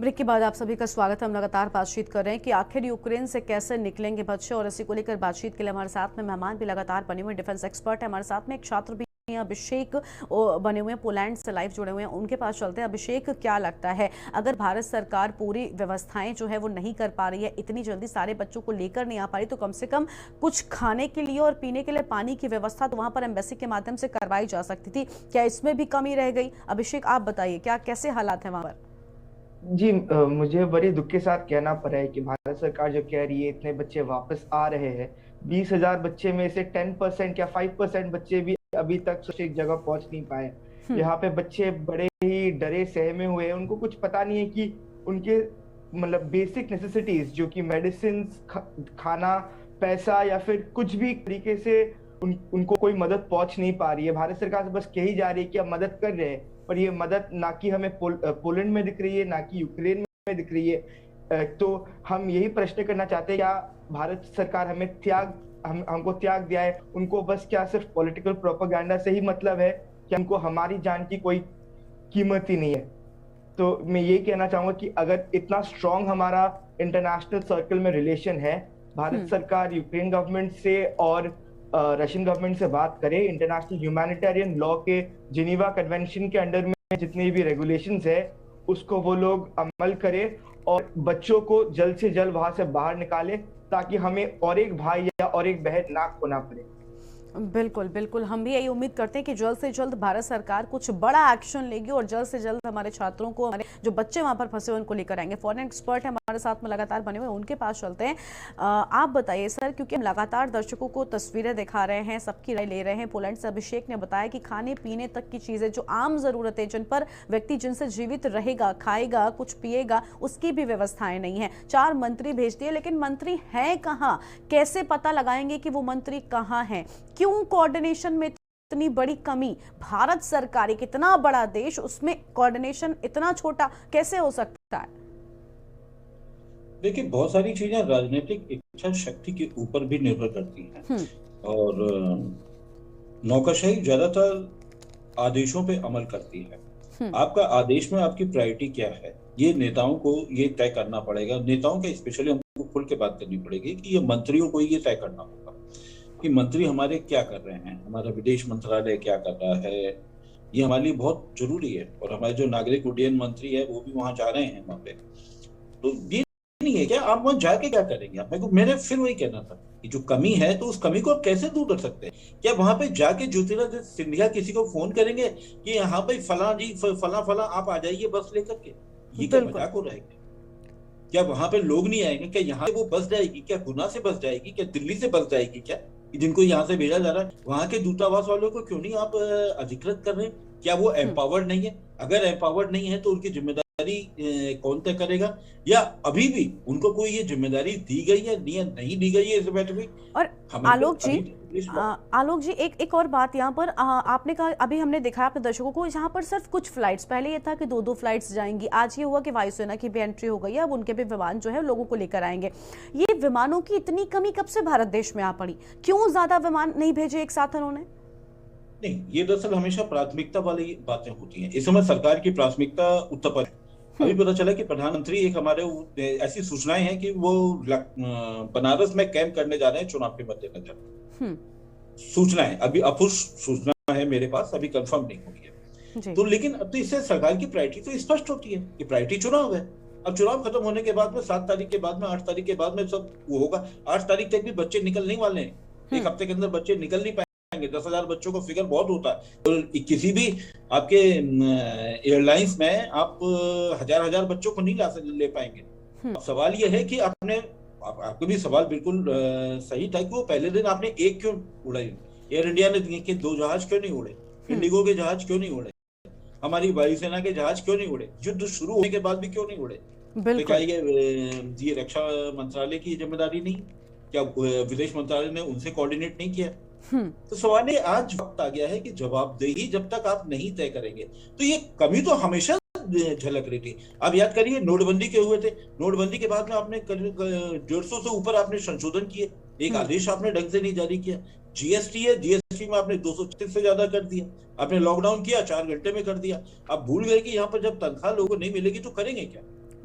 ब्रेक के बाद आप सभी का स्वागत है। हम लगातार बातचीत कर रहे हैं कि आखिर यूक्रेन से कैसे निकलेंगे बच्चे, और इसी को लेकर बातचीत के लिए हमारे साथ में मेहमान भी लगातार बने हुए, डिफेंस एक्सपर्ट है हमारे साथ में, एक छात्र भी अभिषेक बने हुए हैं, पोलैंड से लाइव जुड़े हुए हैं, उनके पास चलते हैं। अभिषेक, क्या लगता है अगर भारत सरकार पूरी व्यवस्थाएं जो है वो नहीं कर पा रही है, इतनी जल्दी सारे बच्चों को लेकर नहीं आ पा रही, तो कम से कम कुछ खाने के लिए और पीने के लिए पानी की व्यवस्था तो वहां पर एम्बेसी के माध्यम से करवाई जा सकती थी, क्या इसमें भी कमी रह गई? अभिषेक, आप बताइए क्या कैसे हालात है वहां पर? जी, मुझे बड़े दुख के साथ कहना पड़ा है कि भारत सरकार जो कह रही है इतने बच्चे वापस आ रहे हैं, 20,000 बच्चे में से 10% या 5% बच्चे भी अभी तक सुरक्षित जगह पहुंच नहीं पाए। यहाँ पे बच्चे बड़े ही डरे सहमे हुए हैं, उनको कुछ पता नहीं है कि उनके मतलब बेसिक नेसेसिटीज जो कि मेडिसिन, खाना, पैसा या फिर कुछ भी तरीके से उनको कोई मदद पहुंच नहीं पा रही है। भारत सरकार से बस कही जा रही है कि हम मदद कर रहे हैं, पर ये मदद ना कि हमें पोलैंड में दिख रही है, ना कि यूक्रेन में दिख रही है। तो हम यही प्रश्न करना चाहते हैं, क्या भारत सरकार हमें हमको त्याग दिया है? उनको बस क्या सिर्फ पॉलिटिकल प्रोपेगेंडा से ही मतलब है कि हमको हमारी जान की कोई कीमत ही नहीं है? तो मैं ये कहना चाहूंगा कि अगर इतना स्ट्रांग हमारा इंटरनेशनल सर्कल में रिलेशन है, भारत सरकार यूक्रेन गवर्नमेंट से और रशियन गवर्नमेंट से बात करे, इंटरनेशनल ह्यूमैनिटेरियन लॉ के जिनीवा कन्वेंशन के अंडर में जितनी भी रेगुलेशंस है उसको वो लोग अमल करे और बच्चों को जल्द से जल्द वहां से बाहर निकाले, ताकि हमें और एक भाई या और एक बहन नाक होना पड़े। बिल्कुल बिल्कुल, हम भी यही उम्मीद करते हैं कि जल्द से जल्द भारत सरकार कुछ बड़ा एक्शन लेगी और जल्द से जल्द हमारे छात्रों को, हमारे जो बच्चे वहां पर फंसे हुए उनको लेकर आएंगे। फॉरेन एक्सपर्ट है हमारे साथ में लगातार बने हुए, उनके पास चलते हैं। आप बताइए सर, क्योंकि हम लगातार दर्शकों को तस्वीरें दिखा रहे हैं, सबकी राय ले रहे हैं। पोलैंड से अभिषेक ने बताया कि खाने पीने तक की चीजें, जो आम जरूरतें जिन पर व्यक्ति जिनसे जीवित रहेगा, खाएगा, कुछ पिएगा, उसकी भी व्यवस्थाएं नहीं है। 4 मंत्री भेज दिए, लेकिन मंत्री हैं कहाँ? कैसे पता लगाएंगे कि वो मंत्री कहाँ हैं? क्यों कोऑर्डिनेशन में इतनी बड़ी कमी? भारत सरकार एक इतना बड़ा देश, उसमें कोऑर्डिनेशन इतना छोटा कैसे हो सकता है? देखिए, बहुत सारी चीजें राजनीतिक इच्छा शक्ति के ऊपर भी निर्भर करती हैं और नौकरशाही ज्यादातर आदेशों पे अमल करती है। आपका आदेश में आपकी प्रायोरिटी क्या है, ये नेताओं को ये तय करना पड़ेगा। नेताओं के स्पेशली हमको खुल के बात करनी पड़ेगी कि ये मंत्रियों को ये तय करना होगा कि मंत्री हमारे क्या कर रहे हैं, हमारा विदेश मंत्रालय क्या कर रहा है, ये हमारे लिए बहुत जरूरी है। और हमारे जो नागरिक उड्डयन मंत्री है वो भी वहां जा रहे हैं वहां पे, तो ये नहीं है क्या आप वहां जाके क्या करेंगे। आप मैंने फिर वही कहना था कि जो कमी है तो उस कमी को आप कैसे दूर कर सकते हैं। क्या वहां पे जाके ज्योतिरादित्य सिंधिया किसी को फोन करेंगे कि यहाँ पे फला जी फला आप आ जाइए बस लेकर के, ये क्या मजाक हो रहा है? क्या वहां पे लोग नहीं आएंगे? क्या यहाँ पे वो बस जाएगी? क्या गुना से बस जाएगी? क्या दिल्ली से बस जाएगी? क्या जिनको यहाँ से भेजा जा रहा है वहां के दूतावास वालों को क्यों नहीं आप अधिकृत कर रहे हैं? क्या वो एम्पावर्ड नहीं है? अगर एम्पावर्ड नहीं है तो उनकी जिम्मेदारी कौन तय करेगा, या अभी भी उनको कोई ये जिम्मेदारी दी गई है नहीं दी गई है इस बैठक में? और आलोक जी एक और बात यहाँ पर आपने कहा, अभी हमने दिखाया अपने दर्शकों को यहाँ पर सिर्फ कुछ फ्लाइट्स, पहले ये था कि 2-2 फ्लाइट्स जाएंगी, आज ये हुआ कि वायुसेना की भी एंट्री हो गई है, अब उनके भी विमान जो है लोगों को लेकर आएंगे। ये विमानों की इतनी कमी कब से भारत देश में आ पड़ी? क्यों ज्यादा विमान नहीं भेजे एक साथ उन्होंने? नहीं, ये दरअसल हमेशा प्राथमिकता वाली बातें होती हैं। इस समय सरकार की प्राथमिकता उत्तर प्रदेश। अभी पता चला कि प्रधानमंत्री एक हमारे ऐसी सूचनाएं हैं कि वो बनारस में कैंप करने जा रहे हैं चुनाव के मद्देनजर। सूचनाएं अभी अपुष्ट सूचना है मेरे पास, अभी कंफर्म नहीं हुई है। तो लेकिन अब तो इससे सरकार की प्रायोरिटी तो स्पष्ट होती है कि प्रायोरिटी चुनाव है। अब चुनाव खत्म होने के बाद में 7 तारीख के बाद में 8 तारीख के बाद में सब वो होगा। 8 तारीख तक भी बच्चे निकलने वाले हैं, एक हफ्ते के अंदर बच्चे निकल नहीं पाएंगे। 10,000 बच्चों को फिगर बहुत होता है। तो किसी भी आपके एयरलाइंस में आप हजार बच्चों को नहीं ले पाएंगे। सवाल यह है कि आपको भी सवाल बिल्कुल सही था कि वो पहले दिन आपने एक क्यों उड़ाई? एयर इंडिया ने 2 जहाज क्यों नहीं उड़े? इंडिगो के जहाज क्यों नहीं उड़े? हमारी वायुसेना के जहाज क्यों नहीं उड़े? युद्ध शुरू होने के बाद भी क्यों नहीं उड़े? तो क्या ये रक्षा मंत्रालय की जिम्मेदारी नहीं? क्या विदेश मंत्रालय ने उनसे कोऑर्डिनेट नहीं किया? तो सवाल ये आज वक्त आ गया है कि जवाबदेही जब तक आप नहीं तय करेंगे तो ये कमी तो हमेशा झलक रही थी। आप याद करिए नोटबंदी के हुए थे, नोटबंदी के बाद में आपने 150 से ऊपर आपने संशोधन किए, एक आदेश आपने ढंग से नहीं जारी किया। जीएसटी है, जीएसटी में आपने 236 से ज्यादा कर दिया। आपने लॉकडाउन किया, 4 घंटे में कर दिया। आप भूल गए कि यहाँ पर जब तनख्वाह लोगों को नहीं मिलेगी तो करेंगे क्या?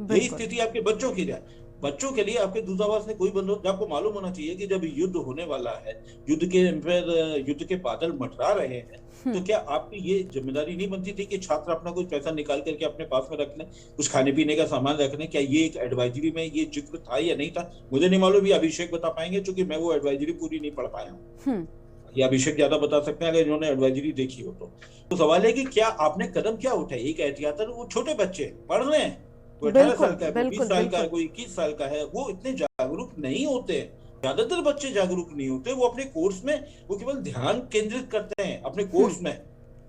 यही स्थिति आपके बच्चों की है। बच्चों के लिए आपके दूतावास ने कोई बंदोबस्त, आपको मालूम होना चाहिए कि जब युद्ध होने वाला है, युद्ध के बादल मंडरा रहे हैं, तो क्या आपकी ये जिम्मेदारी नहीं बनती थी कि छात्र अपना कुछ पैसा निकाल करके अपने पास में रख लें, कुछ खाने पीने का सामान रख लें? क्या ये एक एडवाइजरी में ये जिक्र था या नहीं था? मुझे नहीं मालूम, ये अभिषेक बता पाएंगे क्योंकि मैं वो एडवाइजरी पूरी नहीं पढ़ पाया हूँ। ये अभिषेक ज्यादा बता सकते हैं अगर इन्होंने एडवाइजरी देखी हो तो सवाल है कि क्या आपने कदम क्या उठाए? एक एहतियातन, वो छोटे बच्चे पढ़ रहे हैं, कोई 18 साल का है, कोई 20 साल का है, कोई 21 साल का है, वो इतने जागरूक नहीं होते। ज्यादातर बच्चे जागरूक नहीं होते। वो अपने कोर्स में वो केवल ध्यान केंद्रित करते हैं अपने कोर्स में।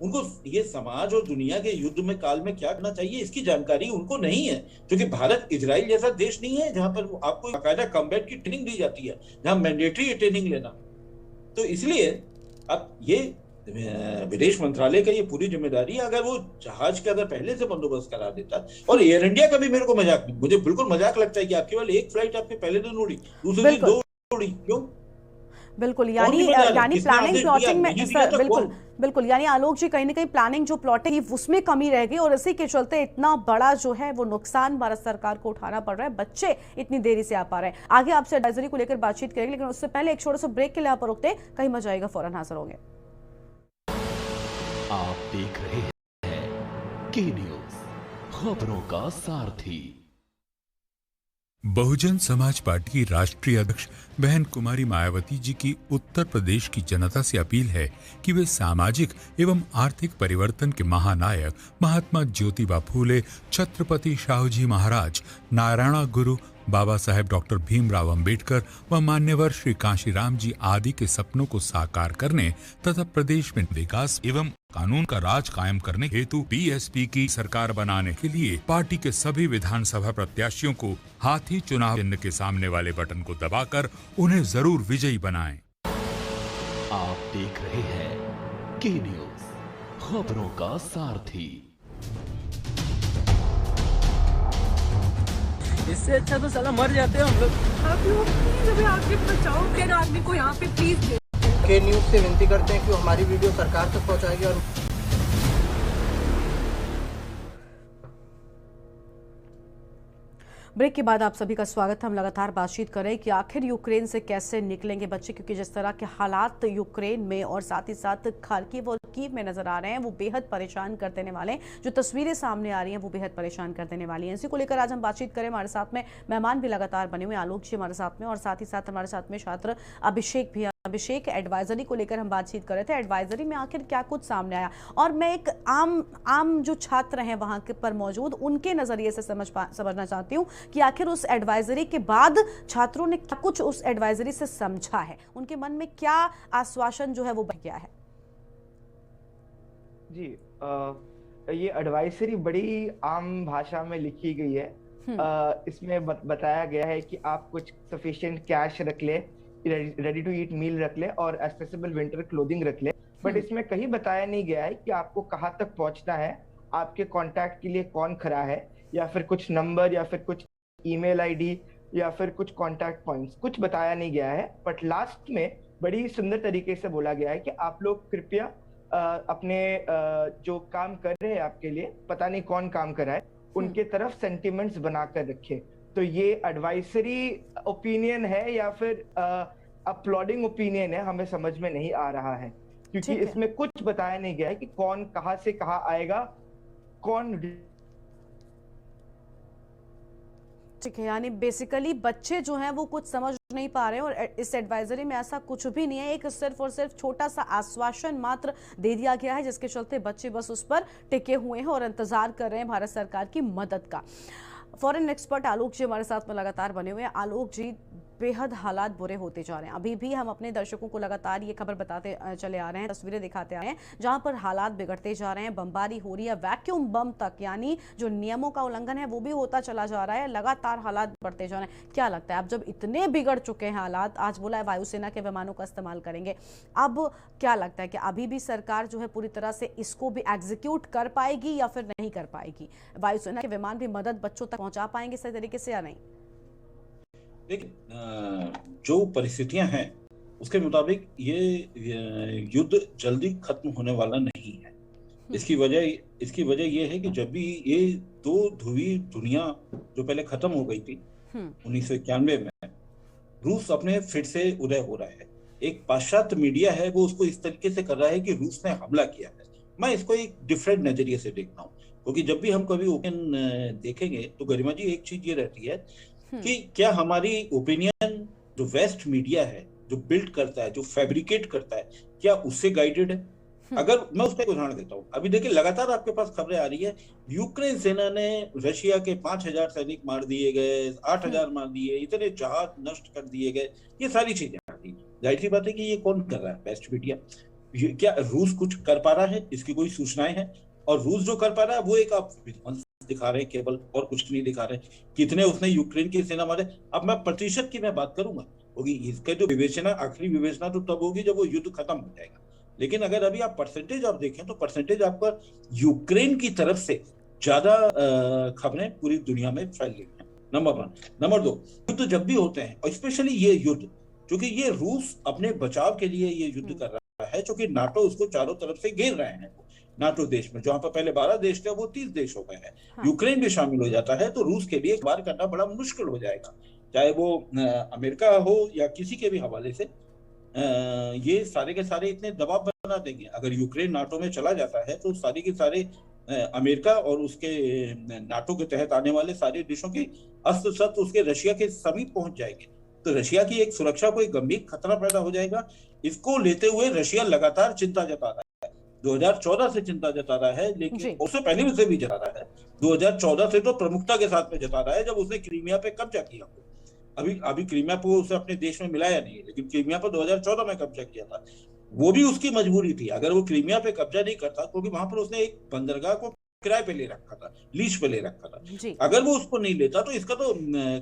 उनको ये समाज और दुनिया के युद्ध में काल में क्या करना चाहिए इसकी जानकारी उनको नहीं है, क्योंकि भारत इजराइल जैसा देश नहीं है जहां पर आपको बाकायदा कॉम्बैट की ट्रेनिंग दी जाती है, जहां मैंडेटरी ट्रेनिंग लेना। तो इसलिए अब ये विदेश मंत्रालय का ये पूरी जिम्मेदारी है। अगर वो जहाज का अगर पहले से बंदोबस्त करा देता, और एयर इंडिया का भी मेरे को मजाक, मुझे बिल्कुल मजाक लगता है कि आप केवल एक फ्लाइट आपके पहले दिन उड़ी, दूसरे दिन 2 उड़ी, क्यों? बिल्कुल, यानी प्लानिंग प्लॉटिंग में बिल्कुल यानी आलोक जी कहीं ना कहीं प्लानिंग जो प्लॉटिंग उसमें कमी रह गई और इसी के चलते इतना बड़ा जो है वो नुकसान भारत सरकार को उठाना पड़ रहा है। बच्चे इतनी देरी से आ पा रहे हैं। आगे आपसे एडवाइजरी को लेकर बातचीत करेंगे, लेकिन उससे पहले एक छोटा सा ब्रेक के लिए आप रुकते, कहीं मजा आएगा, फौरन हाजिर होंगे। आप देख रहे हैं के न्यूज़, खबरों का सारथी। बहुजन समाज पार्टी की राष्ट्रीय अध्यक्ष बहन कुमारी मायावती जी की उत्तर प्रदेश की जनता से अपील है कि वे सामाजिक एवं आर्थिक परिवर्तन के महानायक महात्मा ज्योतिबा फूले, छत्रपति शाहूजी महाराज, नारायण गुरु बाबा साहेब डॉक्टर भीमराव अंबेडकर व मान्यवर श्री कांशीराम जी आदि के सपनों को साकार करने तथा प्रदेश में विकास एवं कानून का राज कायम करने हेतु बीएसपी की सरकार बनाने के लिए पार्टी के सभी विधानसभा प्रत्याशियों को हाथी चुनाव चिन्ह के सामने वाले बटन को दबाकर उन्हें जरूर विजयी बनाएं। आप देख रहे हैं के न्यूज़, खबरों का सारथी। इससे अच्छा तो साला मर जाते हैं हम लोग। आप लोग प्लीज हमें आगे बचाओ, 10 आदमी को यहाँ पे प्लीज। के न्यूज़ से विनती करते हैं कि वो हमारी वीडियो सरकार तक पहुँचाएगी और ब्रेक के बाद आप सभी का स्वागत है। हम लगातार बातचीत कर रहे हैं कि आखिर यूक्रेन से कैसे निकलेंगे बच्चे, क्योंकि जिस तरह के हालात यूक्रेन में और साथ ही साथ खार्किव और कीव में नजर आ रहे हैं वो बेहद परेशान कर देने वाले हैं। जो तस्वीरें सामने आ रही हैं वो बेहद परेशान कर देने वाली हैं। इसी को लेकर आज हम बातचीत करें। हमारे साथ में मेहमान भी लगातार बने हुए, आलोक जी हमारे साथ में, और साथ ही साथ हमारे साथ में छात्र अभिषेक भी। अभिषेक, एडवाइजरी को लेकर हम बातचीत कर रहे थे, एडवाइजरी में आखिर क्या कुछ सामने आया, और मैं एक आम जो छात्र हैं वहां के पर मौजूद उनके नजरिए से समझना चाहती हूँ कि आखिर उस एडवाइजरी के बाद छात्रों ने क्या कुछ उस एडवाइजरी से समझा है, उनके मन में क्या आश्वासन जो है वो बढ़ गया है। जी, ये एडवाइजरी बड़ी आम भाषा में लिखी गई है। इसमें बताया गया है कि आप कुछ सफिशिएंट कैश रख ले, रेडी टू ईट मील रख ले और एक्सेसिबल विंटर क्लोथिंग रख ले। बट इसमें कहीं बताया नहीं गया है कि आपको कहाँ तक पहुंचना है, आपके कांटेक्ट के लिए कौन खड़ा है, या फिर कुछ नंबर, या फिर कुछ ईमेल आईडी, या फिर कुछ कांटेक्ट पॉइंट्स, कुछ बताया नहीं गया है। बट लास्ट में बड़ी सुंदर तरीके से बोला गया है कि आप लोग कृपया अपने जो काम कर रहे हैं आपके लिए, पता नहीं कौन काम कर रहा है, उनके तरफ सेंटिमेंट्स बनाकर रखे। तो ये एडवाइजरी ओपिनियन है या फिर अपलॉडिंग ओपिनियन है, हमें समझ में नहीं आ रहा है, क्योंकि इसमें कुछ बताया नहीं गया है कि कौन कहां से कहां आएगा, कौन। ठीक है, यानी बेसिकली बच्चे जो हैं वो कुछ समझ नहीं पा रहे हैं, और इस एडवाइजरी में ऐसा कुछ भी नहीं है, एक सिर्फ और सिर्फ छोटा सा आश्वासन मात्र दे दिया गया है, जिसके चलते बच्चे बस उस पर टिके हुए हैं और इंतजार कर रहे हैं भारत सरकार की मदद का। फॉरेन एक्सपर्ट आलोक जी हमारे साथ में लगातार बने हुए हैं। आलोक जी, बेहद हालात बुरे होते जा रहे हैं। अभी भी हम अपने दर्शकों को लगातार ये खबर बताते चले आ रहे हैं, तस्वीरें दिखाते आ रहे हैं, जहां पर हालात बिगड़ते जा रहे हैं, बमबारी हो रही है, वैक्यूम बम तक, यानी जो नियमों का उल्लंघन है वो भी होता चला जा रहा है, लगातार हालात बढ़ते जा रहे हैं। क्या लगता है अब जब इतने बिगड़ चुके हैं हालात, आज बोला है वायुसेना के विमानों का इस्तेमाल करेंगे, अब क्या लगता है कि अभी भी सरकार जो है पूरी तरह से इसको भी एग्जीक्यूट कर पाएगी या फिर नहीं कर पाएगी? वायुसेना के विमान भी मदद बच्चों तक पहुंचा पाएंगे सही तरीके से या नहीं? देखिए, जो परिस्थितियां हैं उसके मुताबिक ये युद्ध जल्दी खत्म होने वाला नहीं है। इसकी वजह ये है कि जब भी ये दो ध्रुवीय दुनिया जो पहले खत्म हो गई थी 1991 में, रूस अपने फिर से उदय हो रहा है। एक पाश्चात्य मीडिया है वो उसको इस तरीके से कर रहा है कि रूस ने हमला किया है। मैं इसको एक डिफरेंट नजरिए से देखता हूँ, क्योंकि जब भी हम कभी ओपिनियन देखेंगे तो गरिमा जी एक चीज ये रहती है कि क्या हमारी ओपिनियन जो वेस्ट मीडिया है, जो बिल्ड करता है, जो फैब्रिकेट करता है, क्या उससे गाइडेड है? अगर मैं उसका एक उदाहरण देता हूँ, अभी देखिए लगातार आपके पास खबरें आ रही है, यूक्रेन सेना ने रशिया के 5000 सैनिक मार दिए गए, 8000 मार दिए, इतने जहाज नष्ट कर दिए गए, ये सारी चीजें आ रही। जाहिर सी बात है कि ये कौन कर रहा है? West media. क्या रूस कुछ कर पा रहा है? इसकी कोई सूचनाएं हैं? और रूस जो कर पा रहा है वो एक आप दिखा रहे हैं केवल, और कुछ नहीं दिखा रहे। कितने उसने यूक्रेन की सेना मारे, अब मैं प्रतिशत की मैं बात करूंगा, क्योंकि इसका जो विवेचना, आखिरी विवेचना तो तब होगी जब वो युद्ध खत्म हो जाएगा। लेकिन अगर अभी आप परसेंटेज आप देखें तो परसेंटेज आपका यूक्रेन की तरफ से ज्यादा खबरें पूरी दुनिया में फैल गई हैं। नंबर 1। नंबर 2, युद्ध जब भी होते हैं, और स्पेशली ये युद्ध, क्योंकि ये रूस अपने बचाव के लिए ये युद्ध कर रहा है, क्योंकि नाटो उसको चारों तरफ से घेर रहे हैं। नाटो देश में जहां पर पहले 12 देश थे वो 30 देश हो गए हैं। यूक्रेन भी शामिल हो जाता है तो रूस के लिए वार करना बड़ा मुश्किल हो जाएगा, चाहे वो अमेरिका हो या किसी के भी हवाले से। ये सारे के सारे इतने दबाव बना देंगे। अगर यूक्रेन नाटो में चला जाता है तो सारे के सारे अमेरिका और उसके नाटो के तहत आने वाले सारे देशों के अस्त्र शस्त्र उसके रशिया के समीप पहुंच जाएंगे, तो रशिया की एक सुरक्षा को एक गंभीर खतरा पैदा हो जाएगा। इसको लेते हुए रशिया लगातार चिंता जता रहा है, 2014 से चिंता जता रहा है, लेकिन उससे पहले से भी जता रहा है। 2014 से तो प्रमुखता के साथ में जता रहा है, जब उसने क्रीमिया पे कब्जा किया। अभी क्रीमिया को उसे अपने देश में मिलाया नहीं, लेकिन क्रीमिया पर 2014 में कब्जा किया था। वो भी उसकी मजबूरी थी। अगर वो क्रीमिया पे कब्जा नहीं करता, क्योंकि वहां पर उसने एक बंदरगाह को किराए पे ले रखा था, लीज पे ले रखा था, अगर वो उसको नहीं लेता तो इसका तो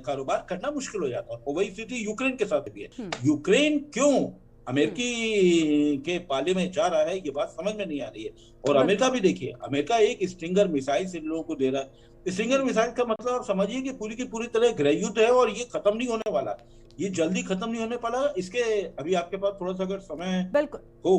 कारोबार करना मुश्किल हो जाता। और वही स्थिति यूक्रेन के साथ भी है। यूक्रेन क्यों अमेरिकी के पाले में जा रहा है, ये बात समझ में नहीं आ रही है। और अमेरिका भी देखिए, अमेरिका एक स्टिंगर मिसाइल इन लोगों को दे रहा है। स्टिंगर मिसाइल का मतलब आप समझिए कि पूरी की पूरी तरह गृह युद्ध है, और ये खत्म नहीं होने वाला, ये जल्दी खत्म नहीं होने वाला। इसके अभी आपके पास थोड़ा सा अगर समय हो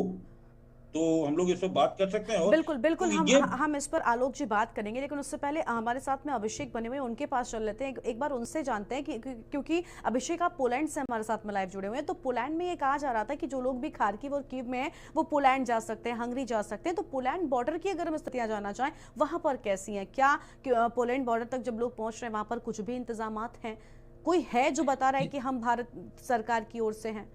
तो हम लोग इस पर बात कर सकते हैं। और बिल्कुल बिल्कुल, तो हम इस पर आलोक जी बात करेंगे, लेकिन उससे पहले हमारे साथ में अभिषेक बने हुए हैं, उनके पास चल लेते हैं, एक बार उनसे जानते हैं कि क्योंकि अभिषेक आप पोलैंड से हमारे साथ में लाइव जुड़े हुए हैं, तो पोलैंड में ये कहा जा रहा था कि जो लोग भी खार्किव और कीव में हैं वो पोलैंड जा सकते हैं, हंगरी जा सकते हैं। तो पोलैंड बॉर्डर की अगर हम स्थितियां जानना चाहें वहां पर कैसी हैं, क्या पोलैंड बॉर्डर तक जब लोग पहुंच रहे हैं वहां पर कुछ भी इंतजाम हैं, कोई है जो बता रहा है कि हम भारत सरकार की ओर से हैं?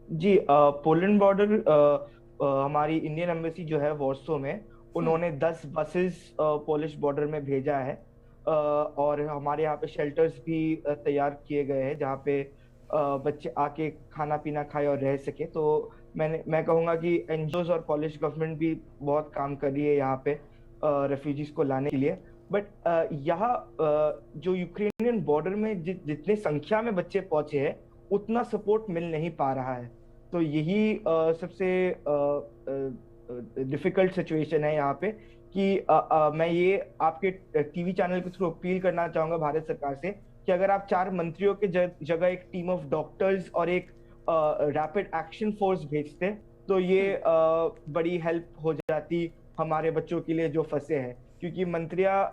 जी, पोलैंड बॉर्डर हमारी इंडियन एम्बेसी जो है वॉर्सो में, उन्होंने 10 बसेस पोलिश बॉर्डर में भेजा है, और हमारे यहाँ पे शेल्टर्स भी तैयार किए गए हैं जहाँ पे बच्चे आके खाना पीना खाए और रह सके। तो मैं कहूँगा कि एनजीओज और पोलिश गवर्नमेंट भी बहुत काम कर रही है यहाँ पे रेफ्यूजीज को लाने के लिए। बट यहाँ जो यूक्रेनियन बॉर्डर में जितने संख्या में बच्चे पहुंचे हैं उतना सपोर्ट मिल नहीं पा रहा है। तो यही सबसे डिफिकल्ट सिचुएशन है यहाँ पे कि मैं ये आपके टीवी चैनल के थ्रू अपील करना चाहूंगा भारत सरकार से कि अगर आप 4 मंत्रियों के जगह एक टीम ऑफ डॉक्टर्स और एक रैपिड एक्शन फोर्स भेजते तो ये बड़ी हेल्प हो जाती हमारे बच्चों के लिए जो फंसे हैं, क्योंकि मंत्रियां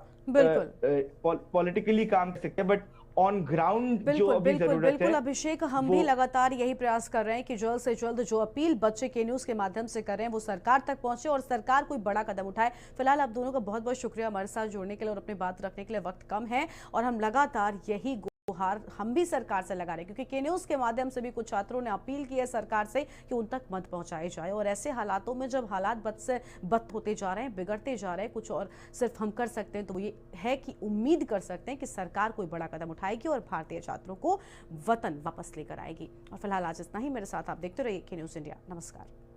पॉलिटिकली काम कर सकते हैं बट ऑन ग्राउंड जो अभी जरूरत है। बिल्कुल अभिषेक, हम भी लगातार यही प्रयास कर रहे हैं कि जल्द से जल्द जो अपील बच्चे के न्यूज के माध्यम से कर रहे हैं वो सरकार तक पहुंचे और सरकार कोई बड़ा कदम उठाए। फिलहाल आप दोनों का बहुत बहुत शुक्रिया हमारे साथ जुड़ने के लिए और अपनी बात रखने के लिए। वक्त कम है और हम लगातार यही गुहार हम भी सरकार से लगा रहे हैं, क्योंकि के न्यूज के माध्यम से भी कुछ छात्रों ने अपील की है सरकार से कि उन तक मत पहुंचाए जाए। और ऐसे हालातों में जब हालात बद से बद होते जा रहे हैं, बिगड़ते जा रहे हैं, कुछ और सिर्फ हम कर सकते हैं तो ये है कि उम्मीद कर सकते हैं कि सरकार कोई बड़ा कदम उठाएगी और भारतीय छात्रों को वतन वापस लेकर आएगी। और फिलहाल आज इतना ही। मेरे साथ आप देखते रहिए के न्यूज इंडिया। नमस्कार।